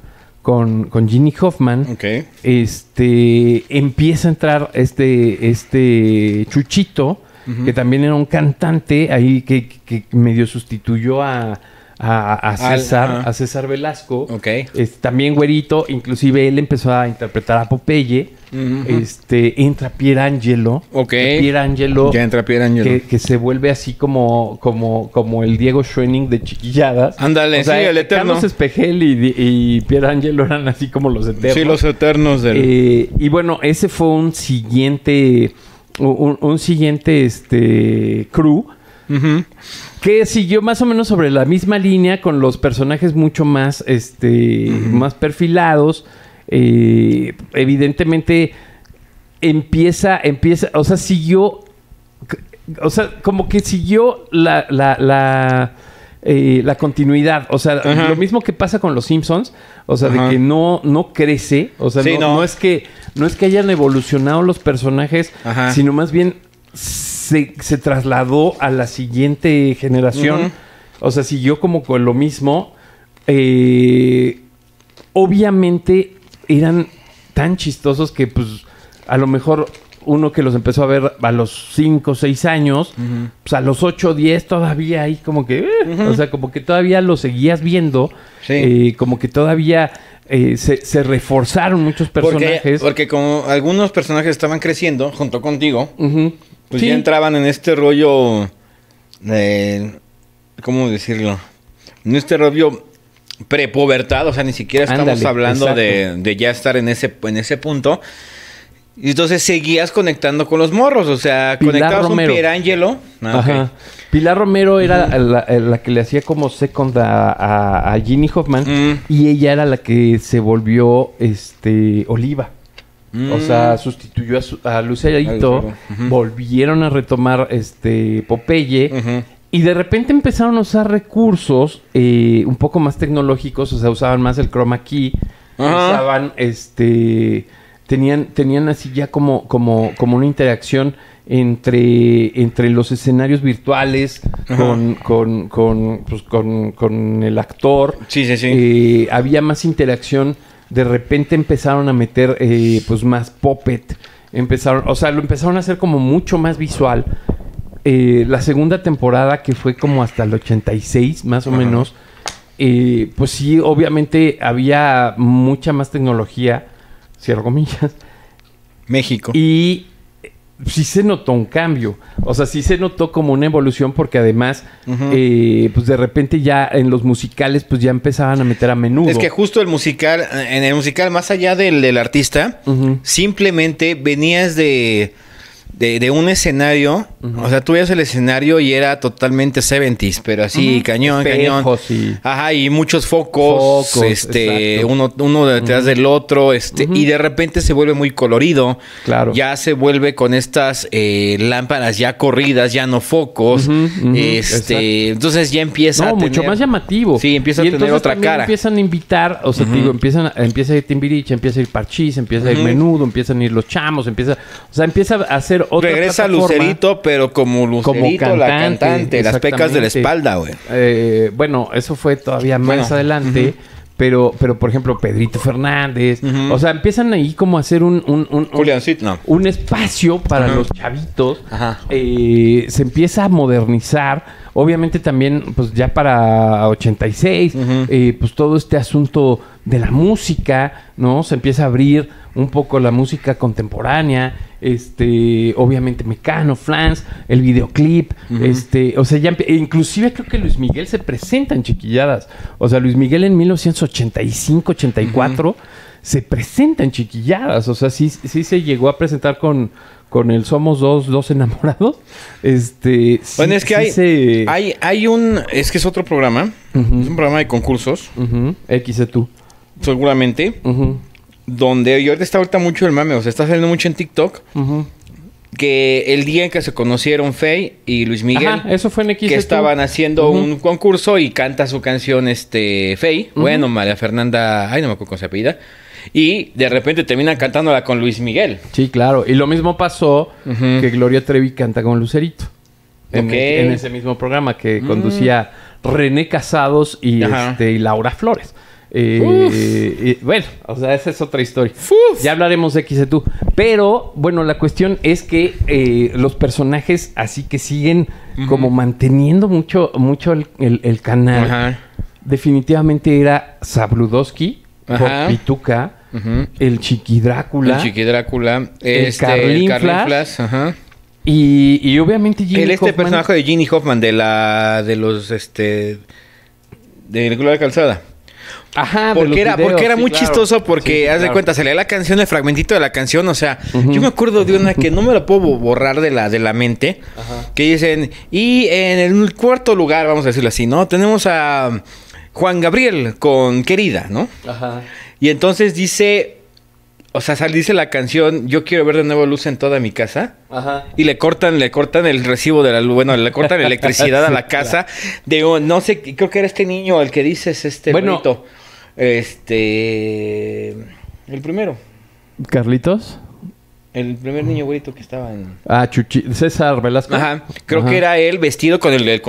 con Ginny Hoffman. Empieza a entrar este Chuchito, que también era un cantante ahí que medio sustituyó a César Velasco. También güerito, inclusive él empezó a interpretar a Popeye. Entra Pierangelo. Pierangelo. Ya entra Pierangelo. Que se vuelve así como el Diego Schoening de Chiquilladas. Ándale, o sea, sí, el eterno. Carlos Espejel y Pierangelo eran así como los eternos. Sí, los eternos del... y bueno, ese fue un siguiente crew que siguió más o menos sobre la misma línea, con los personajes mucho más más perfilados. Evidentemente empieza, o sea, siguió, o sea, como que siguió la continuidad. O sea, lo mismo que pasa con los Simpsons. O sea, de que no crece. O sea, no es que hayan evolucionado los personajes, sino más bien se trasladó a la siguiente generación. O sea, siguió como con lo mismo. Obviamente eran tan chistosos que pues a lo mejor uno que los empezó a ver a los 5 o 6 años, pues a los 8 o 10 todavía ahí como que... O sea, como que todavía lo seguías viendo. Como que todavía se reforzaron muchos personajes. Porque como algunos personajes estaban creciendo junto contigo, pues ya entraban en este rollo de... ¿Cómo decirlo? En este rollo prepubertad. O sea, ni siquiera estamos hablando de ya estar en ese punto. Y entonces seguías conectando con los morros. O sea, conectabas con Pierangelo. Pilar Romero era la que le hacía como second a Ginny Hoffman. Y ella era la que se volvió Oliva. O sea, sustituyó a Lucerito. Volvieron a retomar Popeye. Y de repente empezaron a usar recursos un poco más tecnológicos. O sea, usaban más el chroma key. Usaban Tenían así ya como una interacción entre los escenarios virtuales con el actor. Había más interacción. De repente empezaron a meter pues más puppet. Lo empezaron a hacer como mucho más visual. La segunda temporada, que fue como hasta el 86 más o menos, pues sí, obviamente había mucha más tecnología, cierro comillas, México. y sí se notó un cambio. O sea, sí se notó como una evolución porque además, pues de repente ya en los musicales, pues ya empezaban a meter a menudo. Es que justo el musical, en el musical, más allá del artista, simplemente venías de un escenario, o sea, tú veías el escenario y era totalmente 70s, pero así, cañón, Espejos cañón. Ajá, y muchos focos, exacto. uno detrás del otro, y de repente se vuelve muy colorido. Claro. Ya se vuelve con estas lámparas ya corridas, ya no focos. Exacto. Entonces ya empieza a tener... mucho más llamativo. Sí, empieza a tener entonces otra también cara. empiezan a invitar, o sea, te digo, empieza a ir Timbiriche, empieza a ir Parchís, empieza a ir Menudo, empiezan a ir Los Chamos, empieza a hacer otra Regresa plataforma. Lucerito, pero como Lucerito, la cantante, las pecas de la espalda, güey. Bueno, eso fue todavía más adelante. Pero, por ejemplo, Pedrito Fernández. O sea, empiezan ahí como a hacer Juliancito, no. un espacio para los chavitos. Ajá. Se empieza a modernizar. Obviamente también, pues ya para 86, pues todo este asunto de la música, ¿no? Se empieza a abrir un poco la música contemporánea. Obviamente Mecano, Flans, el videoclip, o sea, ya inclusive creo que Luis Miguel se presenta en Chiquilladas. O sea, Luis Miguel en 1985-84 se presenta en Chiquilladas. O sea, sí se llegó a presentar con el Somos Dos Enamorados. Bueno, es que es que es otro programa. Es un programa de concursos. XETU. Seguramente. Donde yo está ahorita mucho el mame, o sea, está saliendo mucho en TikTok. Que el día en que se conocieron Faye y Luis Miguel, Ajá, eso fue en XETU. que estaban haciendo un concurso y canta su canción Faye, bueno, María Fernanda, ay, no me acuerdo cómo se apellida, y de repente terminan cantándola con Luis Miguel. Sí, claro. Y lo mismo pasó que Gloria Trevi canta con Lucerito. En ese mismo programa que conducía René Casados y Laura Flores. Bueno, o sea, esa es otra historia. Ya hablaremos de XETU. Pero, bueno, la cuestión es que los personajes así que siguen como manteniendo mucho el canal. Ajá. Definitivamente era Sabludowski, Pituca, el Chiqui Drácula. El Carlinflas. Ajá. Y obviamente Ginny Hoffman. Personaje de Ginny Hoffman de Gloria Calzada. Ajá, porque era muy chistoso porque, haz de cuenta, se leía la canción, el fragmentito de la canción, o sea, yo me acuerdo de una que no me la puedo borrar de la mente, que dicen, y en el cuarto lugar, vamos a decirlo así, ¿no? Tenemos a Juan Gabriel con Querida, ¿no? Ajá. Y entonces dice, o sea, dice la canción, yo quiero ver de nuevo luz en toda mi casa. Ajá. Y le cortan el recibo de la luz, bueno, le cortan electricidad a la casa. De no sé, creo que era este niño el que dices, bonito. El primero. ¿Carlitos? El primer niño güerito que estaba en... César Velasco. Ajá. Creo que era él vestido con el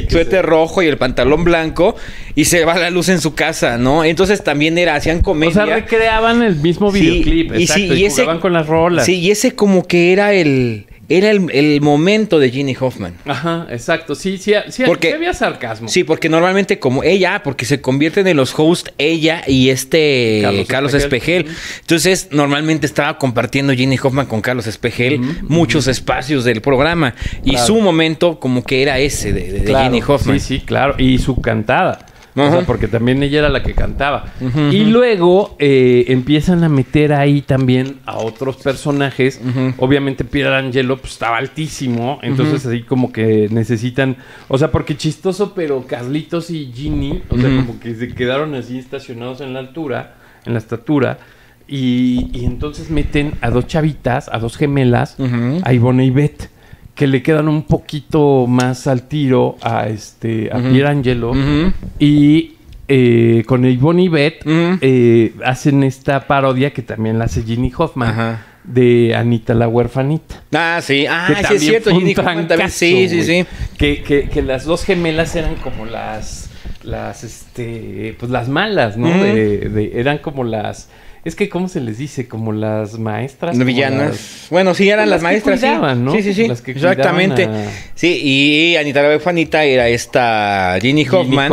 suéter rojo y el pantalón blanco. Y se va la luz en su casa, ¿no? Entonces también hacían comedia. O sea, recreaban el mismo videoclip. Exacto, y jugaban con las rolas. Sí, y ese como que era el momento de Ginny Hoffman. Ajá, exacto. Sí, porque, sí había sarcasmo. Sí, porque normalmente como porque se convierten en los hosts ella y Carlos Espejel. Entonces, normalmente estaba compartiendo Ginny Hoffman con Carlos Espejel muchos espacios del programa. Y su momento como que era ese de Ginny Hoffman. Sí, claro. Y su cantada. O sea, porque también ella era la que cantaba. Y luego empiezan a meter ahí también a otros personajes. Obviamente Pierre Angelo pues estaba altísimo. Entonces así como que necesitan... O sea, porque chistoso, pero Carlitos y Ginny, o sea, como que se quedaron así estacionados en la altura, en la estatura. Y entonces meten a dos chavitas, a dos gemelas, a Ivonne y Beth, que le quedan un poquito más al tiro a Pierre Angelo. Y con Ivonne y Beth hacen esta parodia que también la hace Ginny Hoffman. De Anita la huerfanita. Ah, sí. Ah, sí es cierto. Ginny Hoffman también. Sí. Que las dos gemelas eran como las malas, ¿no? Eran como las Es que, ¿cómo se les dice? Como las maestras. No, como villanas. Bueno, sí, eran las que maestras, cuidaban, sí. ¿no? Sí, sí, sí. Las que Exactamente. cuidaban Sí, y Anita la Befana era esta Ginny Hoffman.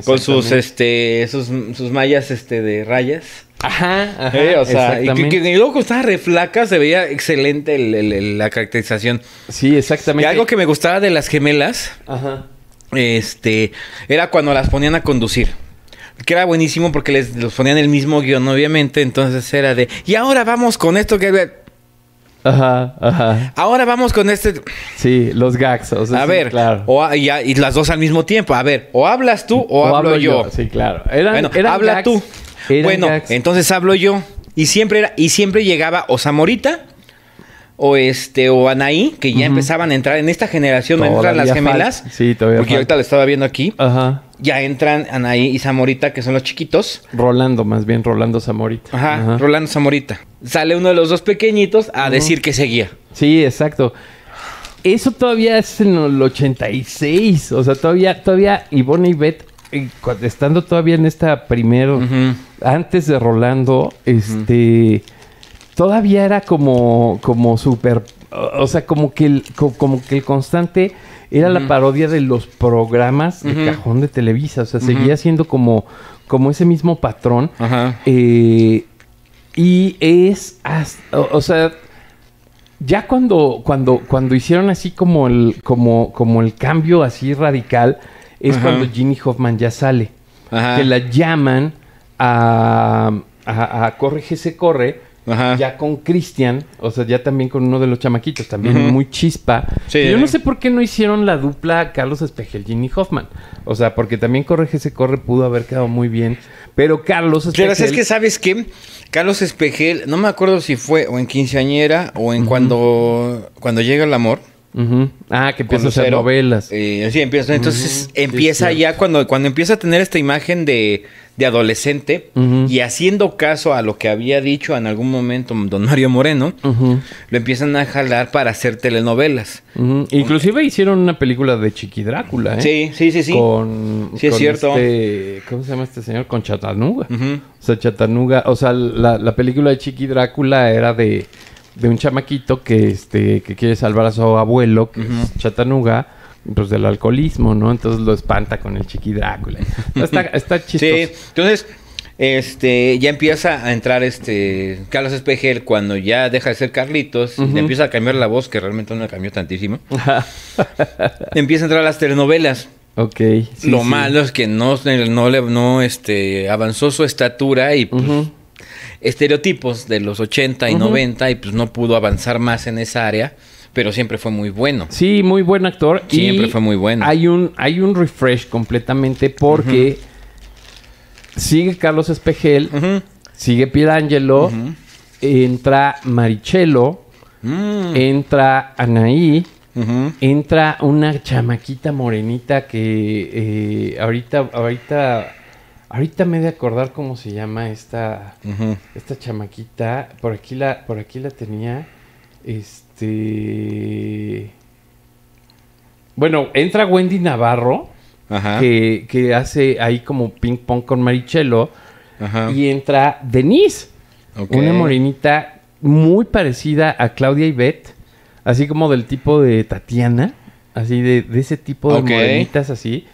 con sus sus mallas de rayas. Ajá, O sea, y exactamente. que luego estaba re flaca, se veía excelente la caracterización. Sí, exactamente. Y algo que me gustaba de las gemelas, Ajá. era cuando las ponían a conducir. Que era buenísimo porque los ponían el mismo guión, obviamente. Entonces era de, y ahora vamos con esto que... Ajá. Ahora vamos con este... Sí, los gags. O sea, A sí, ver, claro. y las dos al mismo tiempo. A ver, o hablas tú o hablo yo. Sí, claro. Bueno, habla gags, tú. eran Bueno, gags. entonces hablo yo. Y siempre llegaba o Zamorita o Anaí, que ya empezaban a entrar en esta generación, no entran las Todavía gemelas. falta. Sí, todavía Porque falta. ahorita lo estaba viendo aquí. Ajá. Ya entran Anaí y Zamorita, que son los chiquitos. Rolando, más bien, Rolando Zamorita. Ajá. Rolando Zamorita. Sale uno de los dos pequeñitos a decir que seguía. Sí, exacto. Eso todavía es en el 86. O sea, todavía Ivonne y Beth, estando todavía en esta primero, antes de Rolando, todavía era como súper, o sea, como que el constante era la parodia de los programas de cajón de Televisa. O sea, seguía siendo como ese mismo patrón. Ajá. Y es, o sea, ya cuando hicieron así como el cambio así radical, es cuando Ginny Hoffman ya sale. Ajá. Que la llaman a Corre GC Corre, Ajá. ya con Cristian, o sea, ya también con uno de los chamaquitos, también muy chispa. Sí. Y yo no sé por qué no hicieron la dupla Carlos Espejel, Ginny Hoffman. O sea, porque también Corre GC Corre pudo haber quedado muy bien. Pero Carlos Espejel... Pero es que, ¿sabes qué? Carlos Espejel, no me acuerdo si fue o en Quinceañera o en cuando llega el amor. Ah, que empieza Con a hacer Lucero. novelas. Sí, empieza. Entonces empieza sí, ya cuando empieza a tener esta imagen de adolescente y haciendo caso a lo que había dicho en algún momento don Mario Moreno, lo empiezan a jalar para hacer telenovelas. Inclusive hicieron una película de Chiqui Drácula, ¿eh? Sí. Sí, es cierto. ¿Cómo se llama este señor? Con Chattanooga. O sea, Chattanooga... O sea, la película de Chiqui Drácula era de un chamaquito que quiere salvar a su abuelo, que es Chattanooga, pues del alcoholismo, ¿no? Entonces lo espanta con el Chiqui Drácula. Está chistoso. Sí, entonces ya empieza a entrar Carlos Espejel cuando ya deja de ser Carlitos, y le empieza a cambiar la voz, que realmente no le cambió tantísimo. Empieza a entrar a las telenovelas. Ok. Sí, Lo sí. malo es que no avanzó su estatura y pues, estereotipos de los 80 y 90 y pues no pudo avanzar más en esa área, pero siempre fue muy bueno. Sí, muy buen actor. Siempre Y fue muy bueno. Hay un refresh completamente porque sigue Carlos Espejel, sigue Pierangelo, entra Marichelo, entra Anaí, entra una chamaquita morenita que ahorita me he de acordar cómo se llama esta chamaquita. Por aquí la tenía. Bueno, entra Wendy Navarro, Ajá. que hace ahí como ping pong con Marichelo. Ajá. Y entra Denise, Ok. una morenita muy parecida a Claudia Ybet, así como del tipo de Tatiana, así de ese tipo de Ok. morenitas así,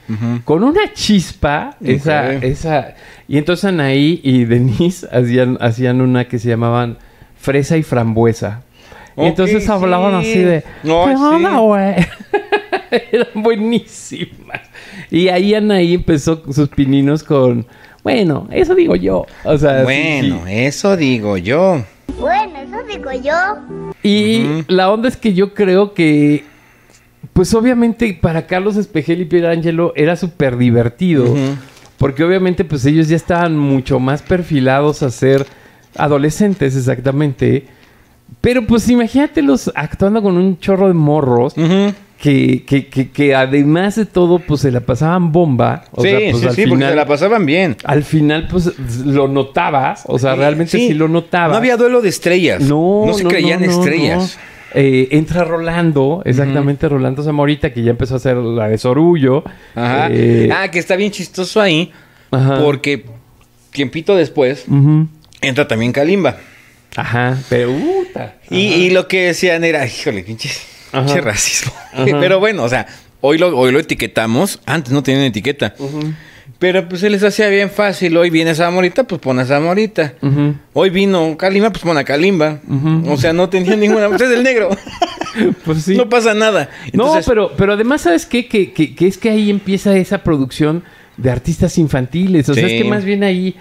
con una chispa, esa. Y entonces Anaí y Denise hacían una que se llamaban Fresa y Frambuesa. Y entonces Ok, hablaban así de... No, ¿Qué sí. onda, güey? Eran buenísimas. Y ahí Anaí empezó sus pininos con... Bueno, eso digo yo. O sea, Bueno, sí. eso digo yo. Bueno, eso digo yo. Y la onda es que yo creo que... Pues obviamente para Carlos Espejel y Pierangelo era súper divertido. Porque obviamente pues ellos ya estaban mucho más perfilados a ser adolescentes exactamente. Pero pues imagínatelos actuando con un chorro de morros que además de todo pues se la pasaban bomba. O sea, pues al porque final, se la pasaban bien. al final pues lo notabas. O sea, realmente sí lo notabas. No había duelo de estrellas. No se creían estrellas. no. Entra Rolando, exactamente Rolando Zamorita, que ya empezó a hacer la de Sorullo. Ajá. Que está bien chistoso ahí. Ajá. Porque tiempito después, entra también Kalimba. Ajá, pero puta. Y lo que decían era, híjole, pinche racismo. Ajá. Pero bueno, o sea, hoy lo etiquetamos. Antes no tenían etiqueta. Pero pues se les hacía bien fácil. Hoy viene Zamorita, pues pon a Zamorita. Hoy vino Kalimba, pues pon a Kalimba. O sea, no tenía ninguna... Pues es el negro. Pues sí. No pasa nada. Entonces, No, pero además, ¿sabes qué? Que es que ahí empieza esa producción de artistas infantiles. O sea, Sí. es que más bien ahí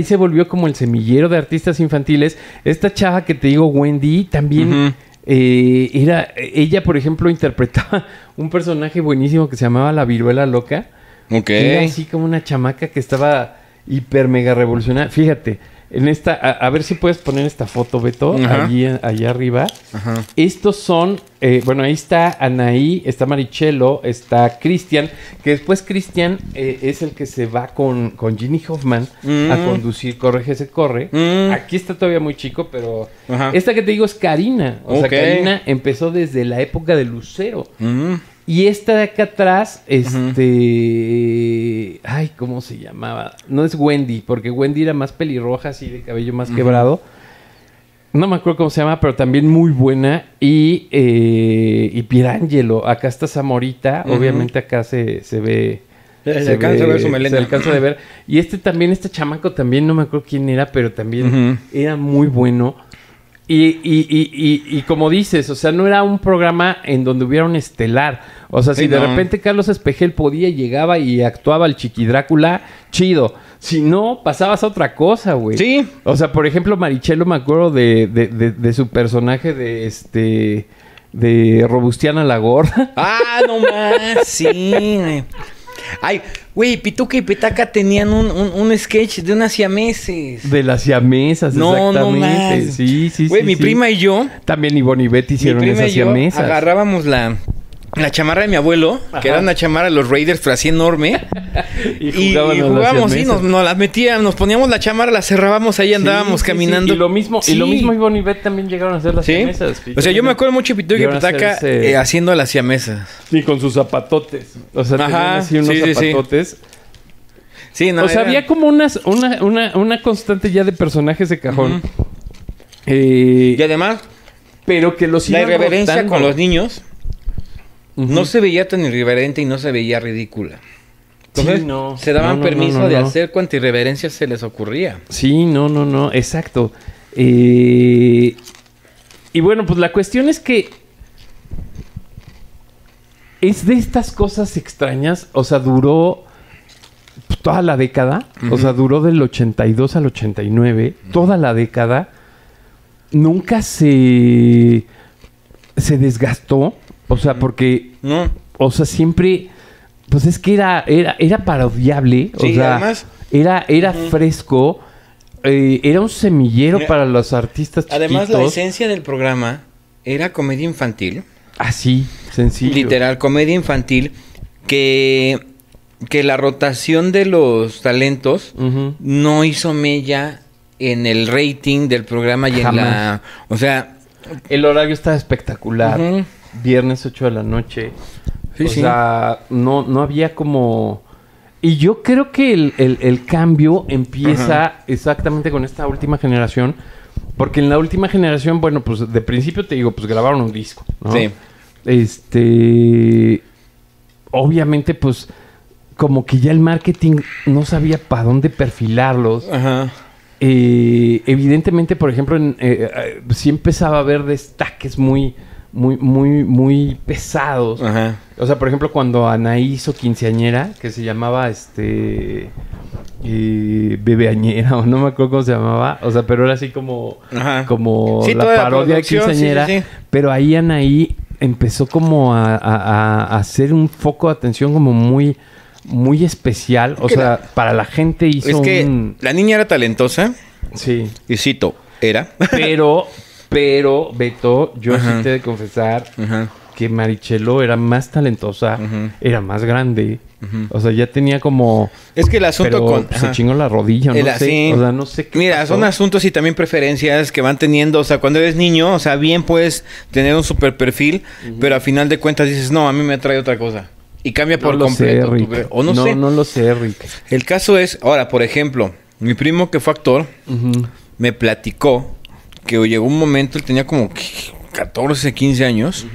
se volvió como el semillero de artistas infantiles. Esta chava que te digo, Wendy, también ella, por ejemplo, interpretaba un personaje buenísimo que se llamaba La Viruela Loca. Ok. Era así como una chamaca que estaba hiper mega revolucionada. Fíjate, en esta, a ver si puedes poner esta foto, Beto, Ajá. allá arriba. Ajá. Estos son, bueno, ahí está Anaí, está Marichelo, está Cristian, que después Cristian es el que se va con Ginny Hoffman a conducir Corre que se corre. Aquí está todavía muy chico, pero Ajá. esta que te digo es Karina. O sea, Ok. Karina empezó desde la época de Lucero. Y esta de acá atrás, ay, ¿cómo se llamaba? No es Wendy, porque Wendy era más pelirroja, así de cabello más quebrado. No me acuerdo cómo se llama, pero también muy buena. Y Pierangelo. Acá está Zamorita. Obviamente acá se ve... Se alcanza a ver su melena. Se alcanza a ver. Y este chamaco también, no me acuerdo quién era, pero también era muy bueno. Y como dices, o sea, no era un programa en donde hubiera un estelar. O sea, Sí, si de no. repente Carlos Espejel podía, llegaba y actuaba el Chiqui Drácula, chido. Si no, pasabas a otra cosa, güey. Sí. O sea, por ejemplo, Marichelo, me acuerdo de su personaje de Robustiana la Gorda. Ah, no más, sí, güey. Ay, güey, Pituca y Petaca tenían un sketch de unas siameses. De las siamesas, No, no exactamente. más. Sí, sí, Güey, sí. mi sí. prima y yo, También Ivonne y Betty hicieron mi prima esas y yo siamesas. agarrábamos la chamarra de mi abuelo, que era una chamarra de los Raiders, pero así enorme. y jugaban a las jugábamos, sí, siamesas. nos las metíamos, nos poníamos la chamarra, la cerrábamos, ahí andábamos Sí, sí, caminando. sí. Y lo mismo Sí. Ivonne y Betty también llegaron a hacer las ¿Sí? siamesas. O sea, yo me acuerdo mucho de Pituca y Llegaron a Petaca hacerse- haciendo las siamesas. Sí, con sus zapatotes. O sea, Ajá, tenían así unos sí, sí, sí. zapatotes. Sí, no, O sea, era- había como una constante ya de personajes de cajón. Y además, Pero que los la iban irreverencia rotando. con los niños Ujú. no se veía tan irreverente y no se veía ridícula. Entonces, Sí, no. se daban No, no, permiso no, de no. hacer cuanta irreverencia se les ocurría. Sí, no, exacto. Y bueno, pues la cuestión es que es de estas cosas extrañas, o sea, duró toda la década, o sea, duró del 82 al 89, toda la década, nunca se desgastó, o sea, porque, No. o sea, siempre, pues es que era parodiable, o Sí, sea, además- era fresco, era un semillero Mira, para los artistas chiquitos. Además, la esencia del programa era comedia infantil. Así, sencillo. Literal, comedia infantil. Que la rotación de los talentos Ujú. no hizo mella en el rating del programa y en Jamás. la... O sea... El horario estaba espectacular. Ujú. Viernes 8 de la noche. Sí, o sí. sea, no había como... Y yo creo que el cambio empieza exactamente con esta última generación. Porque en la última generación, bueno, pues de principio te digo, pues grabaron un disco, ¿no? Sí. Obviamente, pues, como que ya el marketing no sabía para dónde perfilarlos. Ajá. Evidentemente, por ejemplo, sí empezaba a haber destaques muy pesados. Ajá. O sea, por ejemplo, cuando Anaí hizo quinceañera, que se llamaba bebeañera, o no me acuerdo cómo se llamaba. O sea, pero era así como Ajá. como Sí, la toda la parodia de producción, sí, quinceañera. sí, sí. Pero ahí Anaí empezó como a hacer un foco de atención como muy especial. O que sea, para la gente hizo Es que un... la niña era talentosa. Sí. Y cito, era. Pero, Beto, yo Ajá. sí te he de confesar Ajá. que Marichelo era más talentosa, Ujú. era más grande. O sea, ya tenía como... Es que el asunto pero con... se ajá. chingó la rodilla, no El sé. así. O sea, no sé qué Mira, pasó. son asuntos y también preferencias que van teniendo. O sea, cuando eres niño, o sea, bien puedes tener un super perfil, pero a final de cuentas dices, no, a mí me atrae otra cosa. Y cambia No por lo sé, completo. Rick. O no sé. No lo sé, Rick. El caso es, ahora, por ejemplo, mi primo que fue actor, Ujú. me platicó que llegó un momento, él tenía como 14, 15 años.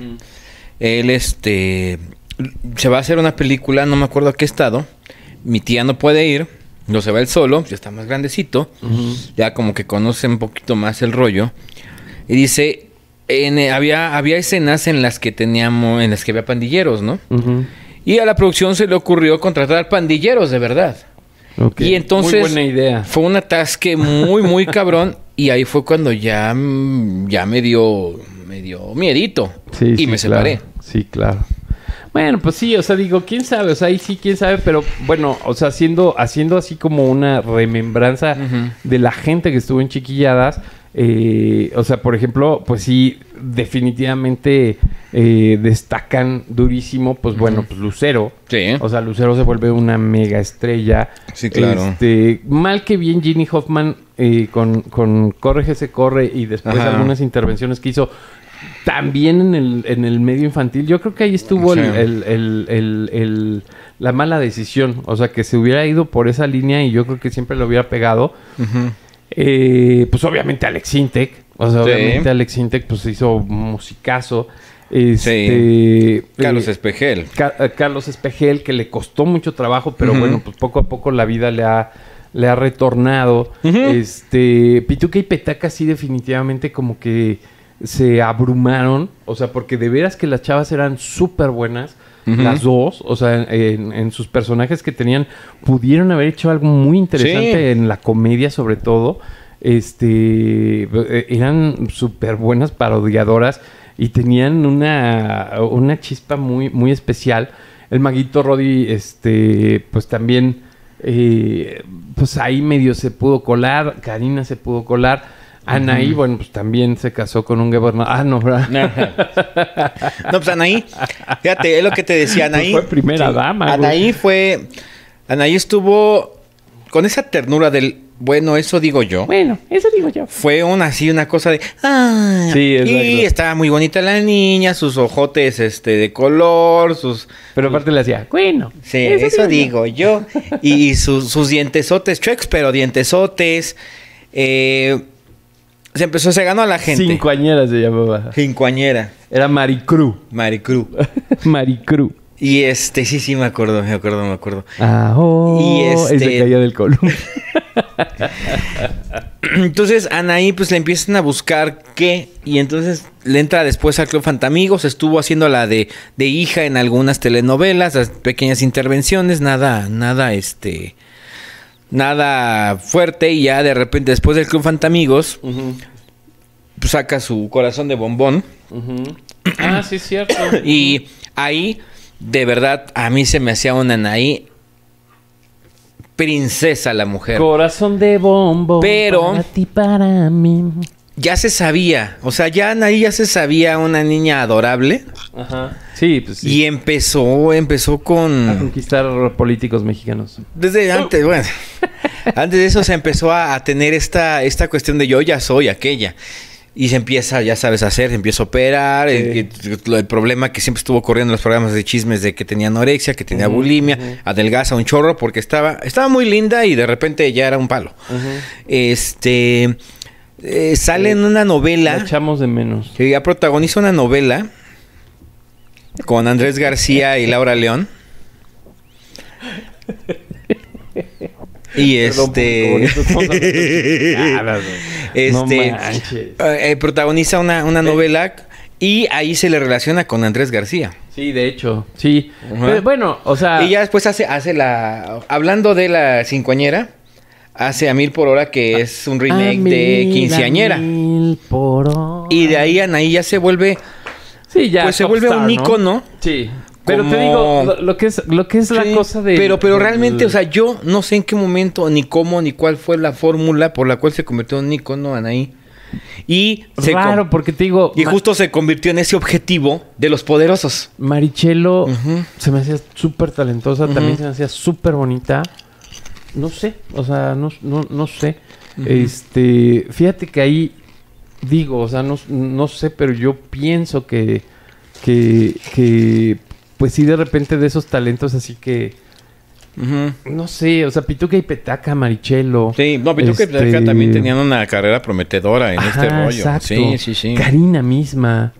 Él, se va a hacer una película, no me acuerdo a qué estado. Mi tía no puede ir, no se va él solo, ya está más grandecito. Ya como que conoce un poquito más el rollo. Y dice, había escenas en las que había pandilleros, ¿no? Y a la producción se le ocurrió contratar pandilleros de verdad. Okay. Y entonces muy buena idea. Fue un atasque muy, muy cabrón. Y ahí fue cuando ya me dio miedito. Sí, y me separé. Claro. Sí, claro. Bueno, pues sí, o sea, digo, quién sabe, o sea, ahí sí, quién sabe, pero bueno, o sea, haciendo así como una remembranza de la gente que estuvo en Chiquilladas, o sea, por ejemplo, pues sí, definitivamente destacan durísimo, pues bueno, pues Lucero. Sí. O sea, Lucero se vuelve una mega estrella. Sí, claro. Mal que bien Ginny Hoffman con Corre que se corre y después algunas intervenciones que hizo también en el medio infantil. Yo creo que ahí estuvo sí. la mala decisión. O sea, que se hubiera ido por esa línea y yo creo que siempre lo hubiera pegado. Pues obviamente Alex Intec. O sea, obviamente Alex Intec pues hizo musicazo. Carlos Espejel. Carlos Espejel, que le costó mucho trabajo, pero bueno, pues poco a poco la vida le ha retornado. Pituca y Petaca sí definitivamente como que se abrumaron. O sea, porque de veras que las chavas eran súper buenas. Las dos, o sea, en sus personajes que tenían, pudieron haber hecho algo muy interesante en la comedia, sobre todo. Eran súper buenas parodiadoras y tenían una chispa muy, muy especial. El Maguito Rodi, pues también, pues ahí medio se pudo colar. Karina se pudo colar. Anaí, bueno, pues también se casó con un gobernador. Ah, no, ¿verdad? No, pues Anaí, fíjate, es lo que te decía, Anaí. Pues fue primera dama. Anaí estuvo con esa ternura del, bueno, eso digo yo. Bueno, eso digo yo. Fue una cosa de, sí, y estaba muy bonita la niña, sus ojotes, de color, Pero aparte le hacía, bueno. Sí, eso digo yo. Y sus dientesotes, chuecos, pero dientesotes, se ganó a la gente. Cincoañera se llamaba. Cincoañera. Era Maricrú. Maricrú. Maricrú. Y sí, me acuerdo. Ah, y se caía del columpio. Entonces, Anaí, pues le empiezan a buscar qué. Y entonces le entra después al Club Fantamigos. Estuvo haciendo la de hija en algunas telenovelas, las pequeñas intervenciones, nada fuerte. Y ya de repente, después del Club Fantamigos, pues saca su Corazón de Bombón. Ah, sí, es cierto. Y ahí, de verdad, a mí se me hacía una Anaí princesa la mujer. Corazón de bombón. Pero para ti, para mí. Ya se sabía. O sea, ya Anaí ya se sabía una niña adorable. Ajá. Sí, pues sí. Y empezó con... a conquistar políticos mexicanos. Desde antes, bueno. Antes de eso se empezó a tener esta cuestión de yo ya soy aquella. Y se empieza, ya sabes, se empieza a operar. Sí. El problema que siempre estuvo corriendo en los programas de chismes de que tenía anorexia, que tenía bulimia, adelgaza un chorro porque estaba muy linda y de repente ya era un palo. Sale en una novela. La echamos de menos. Que ya protagoniza una novela con Andrés García y Laura León. Y protagoniza una novela y ahí se le relaciona con Andrés García. Sí, de hecho, sí. Pero, bueno, o sea... Y ya después hace hablando de la cincoañera, hace A 1000 por hora, que es un remake de Quinceañera. 1000 por hora. Y de ahí Anaí ya se vuelve... Sí, ya. Pues se vuelve un ícono. ¿No? Sí. Pero te digo, lo que es la cosa de... Pero realmente, o sea, yo no sé en qué momento, ni cómo, ni cuál fue la fórmula por la cual se convirtió en un ícono Anaí. Y claro, porque te digo... Y justo se convirtió en ese objetivo de los poderosos. Marichelo se me hacía súper talentosa, también se me hacía súper bonita. No sé, o sea, no sé. Fíjate que ahí digo, o sea, no sé, pero yo pienso que pues sí, de repente de esos talentos así que No sé, o sea, Pituca y Petaca, Marichelo. Sí, no, Pituca y Petaca también tenían una carrera prometedora en este rollo. Exacto. Sí, sí, sí. Karina misma,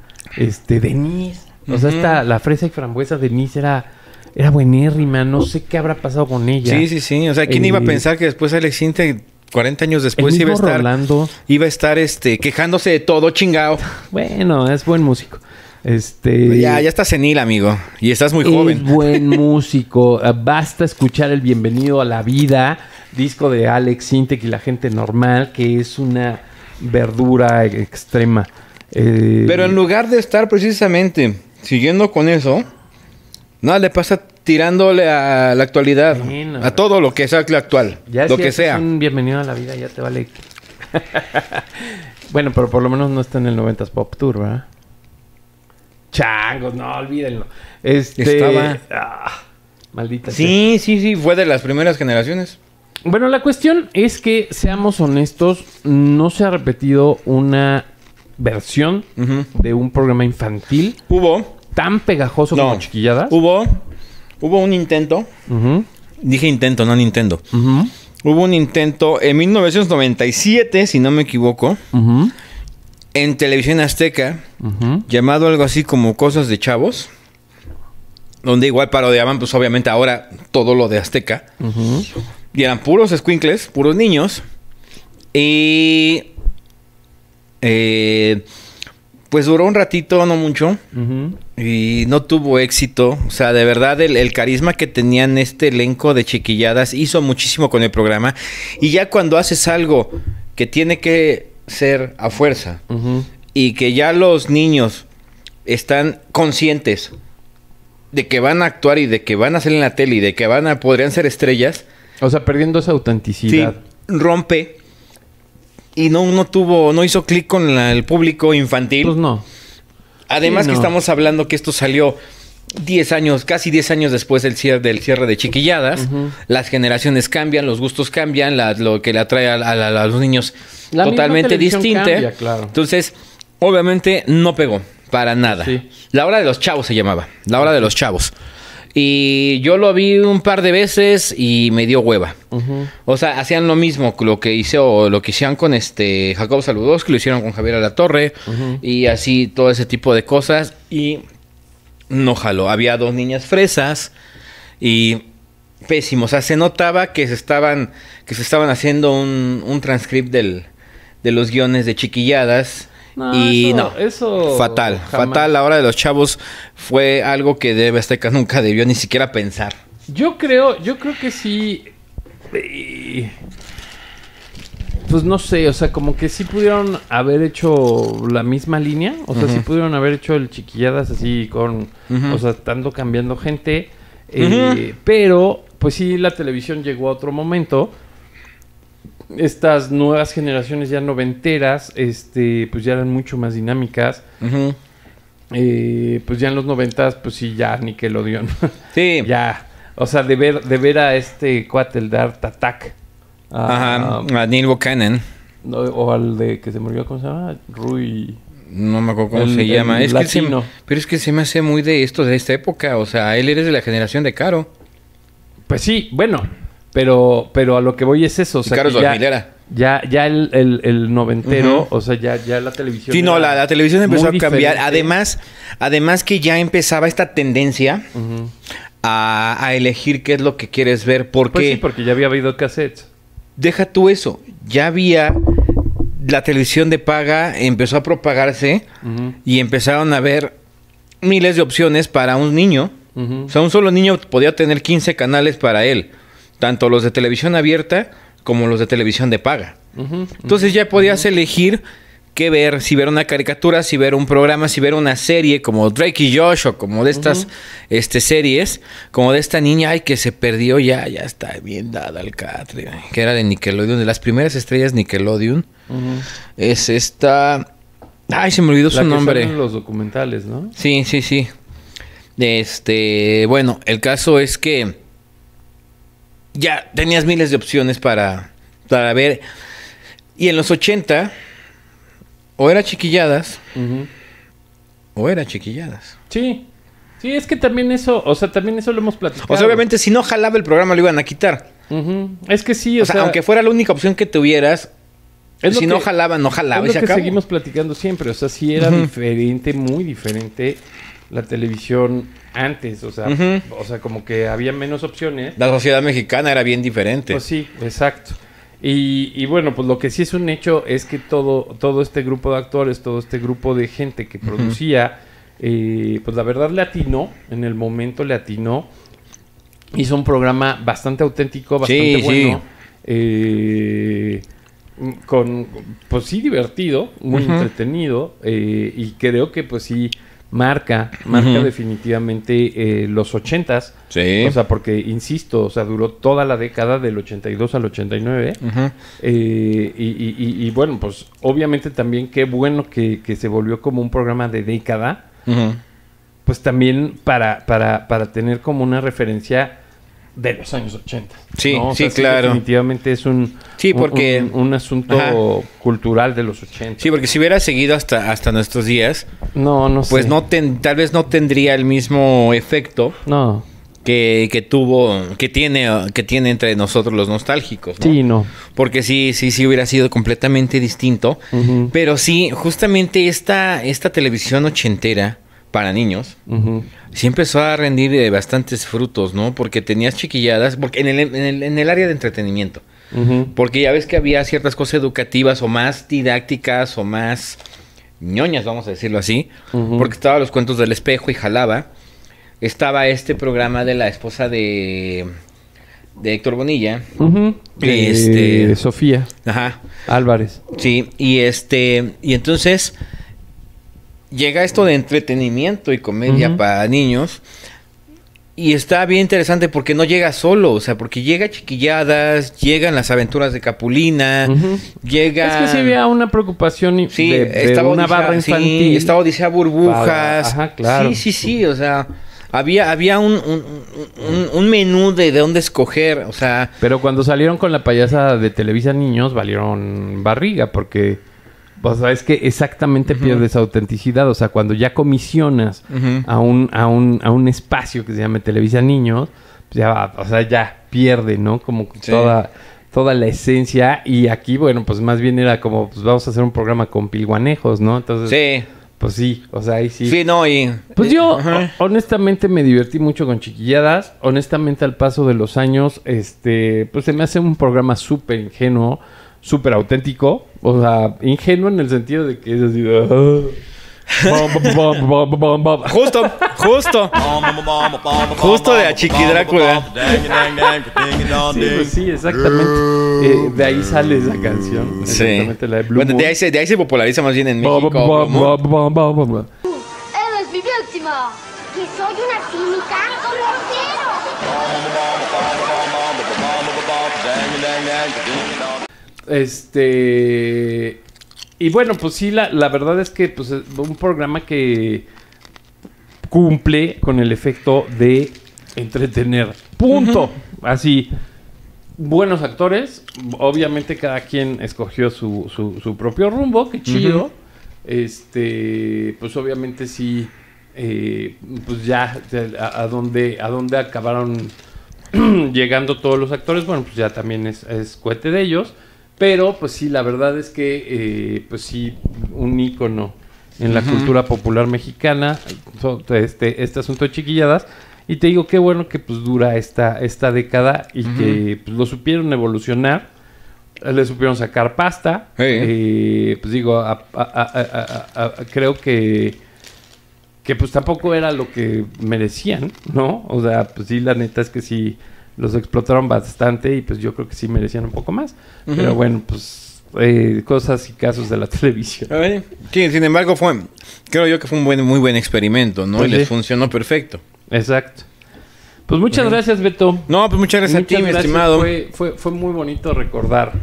Denise. O sea, la fresa y frambuesa Denise era buenérrima. No sé qué habrá pasado con ella. Sí, sí, sí. O sea, ¿quién iba a pensar que después Alex Sintek, 40 años después, el iba a mismo estar... Rolando. Iba a estar, quejándose de todo, chingado. Bueno, es buen músico. Ya estás senil, amigo. Y estás muy joven. Es buen músico. Basta escuchar el Bienvenido a la Vida, disco de Alex Sintek y la gente normal, que es una verdura extrema. Pero en lugar de estar precisamente siguiendo con eso, nada le pasa tirándole a la actualidad. Bueno, a todo lo que sea lo actual. Ya lo si que sea. un Bienvenido a la Vida, ya te vale. Bueno, pero por lo menos no está en el 90s Pop Tour, ¿verdad? Changos, no, olvídenlo. Estaba. Maldita sea. Sí, fue de las primeras generaciones. Bueno, la cuestión es que, seamos honestos, no se ha repetido una versión de un programa infantil Hubo. tan pegajoso como Chiquilladas. Hubo un intento. Dije intento, no Nintendo. Hubo un intento en 1997, si no me equivoco, en Televisión Azteca, llamado algo así como Cosas de Chavos, donde igual parodiaban, pues obviamente ahora todo lo de Azteca. Y eran puros escuincles, puros niños. Y pues duró un ratito, no mucho. Y no tuvo éxito. O sea, de verdad el carisma que tenían este elenco de Chiquilladas hizo muchísimo con el programa. Y ya cuando haces algo que tiene que ser a fuerza y que ya los niños están conscientes de que van a actuar y de que van a salir en la tele y de que podrían ser estrellas. O sea, perdiendo esa autenticidad. Sí, rompe. Y no hizo clic con el público infantil. Pues no. Además Sí, que no. estamos hablando que esto salió 10 años, casi 10 años después del cierre de Chiquilladas. Las generaciones cambian, los gustos cambian, lo que le atrae a los niños La misma totalmente televisión distinto. cambia, claro. Entonces, obviamente no pegó para nada. Sí. La Hora de los Chavos se llamaba. La Hora de los Chavos. Y yo lo vi un par de veces y me dio hueva. O sea, hacían lo mismo lo que hicieron con Jacobo Saludowski, lo hicieron con Javier Alatorre y así todo ese tipo de cosas y no jaló. Había dos niñas fresas y pésimo. O sea, se notaba que se estaban haciendo un transcript de los guiones de Chiquilladas. No, Y eso fatal, jamás. fatal. La Hora de los Chavos fue algo que TV Azteca nunca debió ni siquiera pensar. Yo creo que sí. Pues no sé, o sea, como que sí pudieron haber hecho la misma línea. O sea, sí pudieron haber hecho el Chiquilladas así con... O sea, estando cambiando gente. Pero, pues sí, la televisión llegó a otro momento. Estas nuevas generaciones ya noventeras, pues ya eran mucho más dinámicas. Pues ya en los 90s, pues sí, ya Nickelodeon. Sí. Ya, o sea, de ver a este cuate, el de Art Attack. Ajá, a Neil Buchanan. O al de que se murió, ¿cómo se llama? Rui. No me acuerdo cómo El- se llama. el Es que latino. pero es que se me hace muy de esta época. O sea, él eres de la generación de Caro. Pues sí, bueno, pero a lo que voy es eso. O sea, Caro es que ya, 2000 era. ya el noventero, o sea, ya la televisión. Sí, no, era la televisión empezó a muy cambiar. diferente. Además que ya empezaba esta tendencia a elegir qué es lo que quieres ver. Porque Pues sí, porque ya había habido cassettes. deja tú eso. Ya había... La televisión de paga empezó a propagarse y empezaron a haber miles de opciones para un niño. O sea, un solo niño podía tener 15 canales para él. Tanto los de televisión abierta como los de televisión de paga. Entonces ya podías elegir qué ver. Si ver una caricatura, si ver un programa, si ver una serie como Drake y Josh o como de estas series. Como de esta niña, ay, que se perdió ya está bien dada al catre. Que era de Nickelodeon, de las primeras estrellas Nickelodeon. Es esta... Ay, se me olvidó La su que nombre. sale en los documentales, ¿no? Sí. Bueno, el caso es que ya tenías miles de opciones para ver. Y en los 80, o era Chiquilladas, o era Chiquilladas. Sí. Sí, es que también eso, o sea, también eso lo hemos platicado. O sea, obviamente, si no jalaba el programa, lo iban a quitar. Es que sí, O sea, aunque fuera la única opción que tuvieras, si no jalaba, no jalaba. Es y se lo que acabó. seguimos platicando siempre. O sea, sí era diferente, muy diferente la televisión antes. O sea, como que había menos opciones. La sociedad mexicana era bien diferente. Pues sí, exacto. Y bueno, pues lo que sí es un hecho es que todo este grupo de actores, todo este grupo de gente que producía, pues la verdad le atinó, en el momento le atinó. Hizo un programa bastante auténtico, bastante bueno. Pues sí, divertido, muy entretenido. Y creo que pues sí marca definitivamente los 80s. Sí. O sea, porque, insisto, o sea, duró toda la década del 82 al 89. Y bueno, pues obviamente también qué bueno que se volvió como un programa de década. Pues también para tener como una referencia de los años 80. Sí, ¿no? O sí, sea, claro. Definitivamente es un asunto cultural de los 80. Sí, porque si hubiera seguido hasta nuestros días, no pues sé. tal vez no tendría el mismo efecto No. que tiene entre nosotros los nostálgicos, ¿no? Sí, no. Porque sí hubiera sido completamente distinto. Pero sí, justamente esta televisión ochentera para niños sí empezó a rendir bastantes frutos, ¿no? Porque tenías chiquilladas, porque en el área de entretenimiento. Porque ya ves que había ciertas cosas educativas o más didácticas o más ñoñas, vamos a decirlo así. Porque estaban los cuentos del espejo y jalaba. Estaba este programa de la esposa de Héctor Bonilla. Sofía Ajá. Álvarez. Sí, y entonces llega esto de entretenimiento y comedia para niños. Y está bien interesante porque no llega solo, o sea, porque llega Chiquilladas, llegan las aventuras de Capulina, llega... Es que sí había una preocupación de una barra infantil. Sí, estaba Odisea Burbujas. Ajá, claro. Sí, o sea, había un menú de dónde escoger, o sea... Pero cuando salieron con la payasa de Televisa Niños, valieron barriga, porque... O sea, es que exactamente pierdes autenticidad. O sea, cuando ya comisionas a un espacio que se llama Televisa Niños, pues ya pierde, ¿no? Como toda la esencia. Y aquí, bueno, pues más bien era como, pues vamos a hacer un programa con pilguanejos, ¿no? Entonces, sí. Pues sí, o sea, ahí sí. Sí, no, y... Pues yo, honestamente, me divertí mucho con Chiquilladas. Honestamente, al paso de los años, pues se me hace un programa súper ingenuo, súper auténtico. O sea, ingenuo en el sentido de que es así... Justo de a Chiqui Drácula. Sí, pues sí, exactamente. De ahí sale esa canción. Sí. Exactamente, la de Blue Bueno, Moon. de ahí se populariza más bien en México. Eres mi víctima. ¿Que soy una cínica? Y bueno, pues sí, la verdad es que pues, es un programa que cumple con el efecto de entretener. Punto. Así, buenos actores. Obviamente cada quien escogió su propio rumbo. Qué chido. Pues obviamente sí, pues ya a dónde acabaron llegando todos los actores. Bueno, pues ya también es cohete de ellos. Pero, pues sí, la verdad es que, pues sí, un ícono en la cultura popular mexicana, este asunto de Chiquilladas. Y te digo, qué bueno que pues dura esta década y que pues, lo supieron evolucionar, le supieron sacar pasta. Pues digo, creo que pues tampoco era lo que merecían, ¿no? O sea, pues sí, la neta es que sí... Los explotaron bastante y pues yo creo que sí merecían un poco más. Pero bueno, pues cosas y casos de la televisión. Sí, sin embargo, creo yo que fue un muy buen experimento, ¿no? Pues y les funcionó perfecto. Exacto. Pues muchas gracias, Beto. No, pues muchas gracias a ti, mi estimado. Fue muy bonito recordar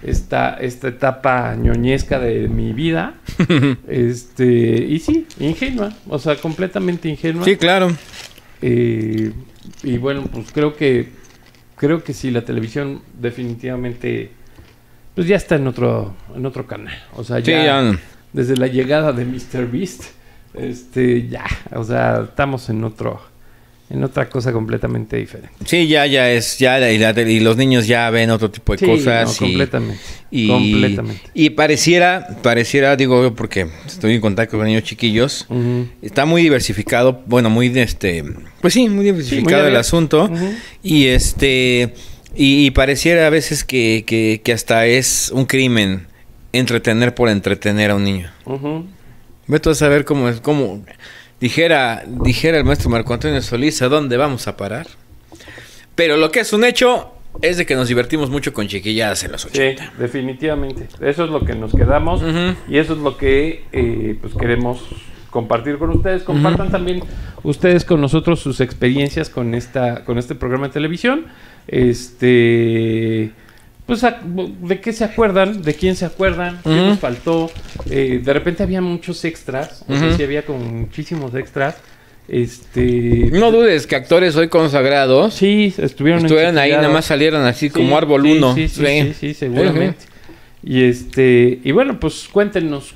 esta etapa ñoñesca de mi vida. Y sí, ingenua. O sea, completamente ingenua. Sí, claro. Y bueno, pues creo que sí, la televisión definitivamente pues ya está en otro canal. O sea, ya desde la llegada de Mr. Beast, Ya, o sea, estamos en otra cosa completamente diferente. Sí, ya y los niños ya ven otro tipo de cosas. No, completamente. Y pareciera, digo yo, porque estoy en contacto con niños chiquillos, está muy diversificado, bueno, muy pues sí, muy diversificado muy el asunto. Uh-huh. Y pareciera a veces que hasta es un crimen entretener por entretener a un niño. Uh-huh. Vete a saber cómo es, dijera el maestro Marco Antonio Solís, ¿a dónde vamos a parar? Pero lo que es un hecho es de que nos divertimos mucho con chiquilladas en los 80. Sí, definitivamente. Eso es lo que nos quedamos y eso es lo que pues queremos compartir con ustedes. Compartan también ustedes con nosotros sus experiencias con este programa de televisión. Pues, ¿de qué se acuerdan? ¿De quién se acuerdan? ¿Qué nos faltó? De repente había muchos extras. O sea, sí había como muchísimos extras. No dudes que actores hoy consagrados estuvieron ahí, nada más salieron así como árbol uno. Sí, seguramente. Y bueno, pues cuéntenos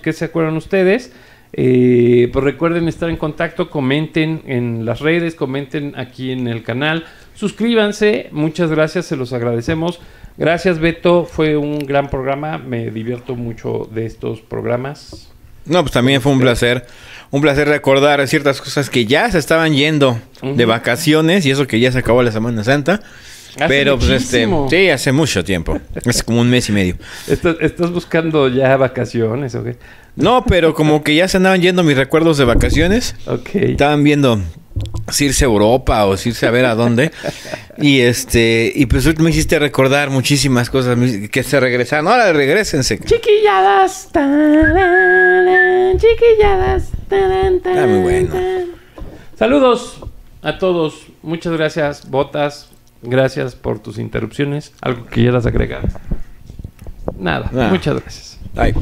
qué se acuerdan ustedes. Pues recuerden estar en contacto, comenten en las redes, comenten aquí en el canal, suscríbanse, muchas gracias, se los agradecemos. Gracias, Beto, fue un gran programa, me divierto mucho de estos programas. No, pues también fue un placer recordar ciertas cosas que ya se estaban yendo de vacaciones y eso que ya se acabó la Semana Santa. Pero muchísimo. Sí, hace mucho tiempo. Hace como un mes y medio. ¿Estás buscando ya vacaciones o qué? No, pero como que ya se andaban yendo mis recuerdos de vacaciones. Ok. Estaban viendo si irse a Europa o si irse a ver a dónde. Y pues tú me hiciste recordar muchísimas cosas que se regresaron. Ahora regrésense. Chiquilladas. Chiquilladas. Está muy bueno. Saludos a todos. Muchas gracias, Botas. Gracias por tus interrupciones. ¿Algo que quieras agregar? Nada. Muchas gracias. Bye.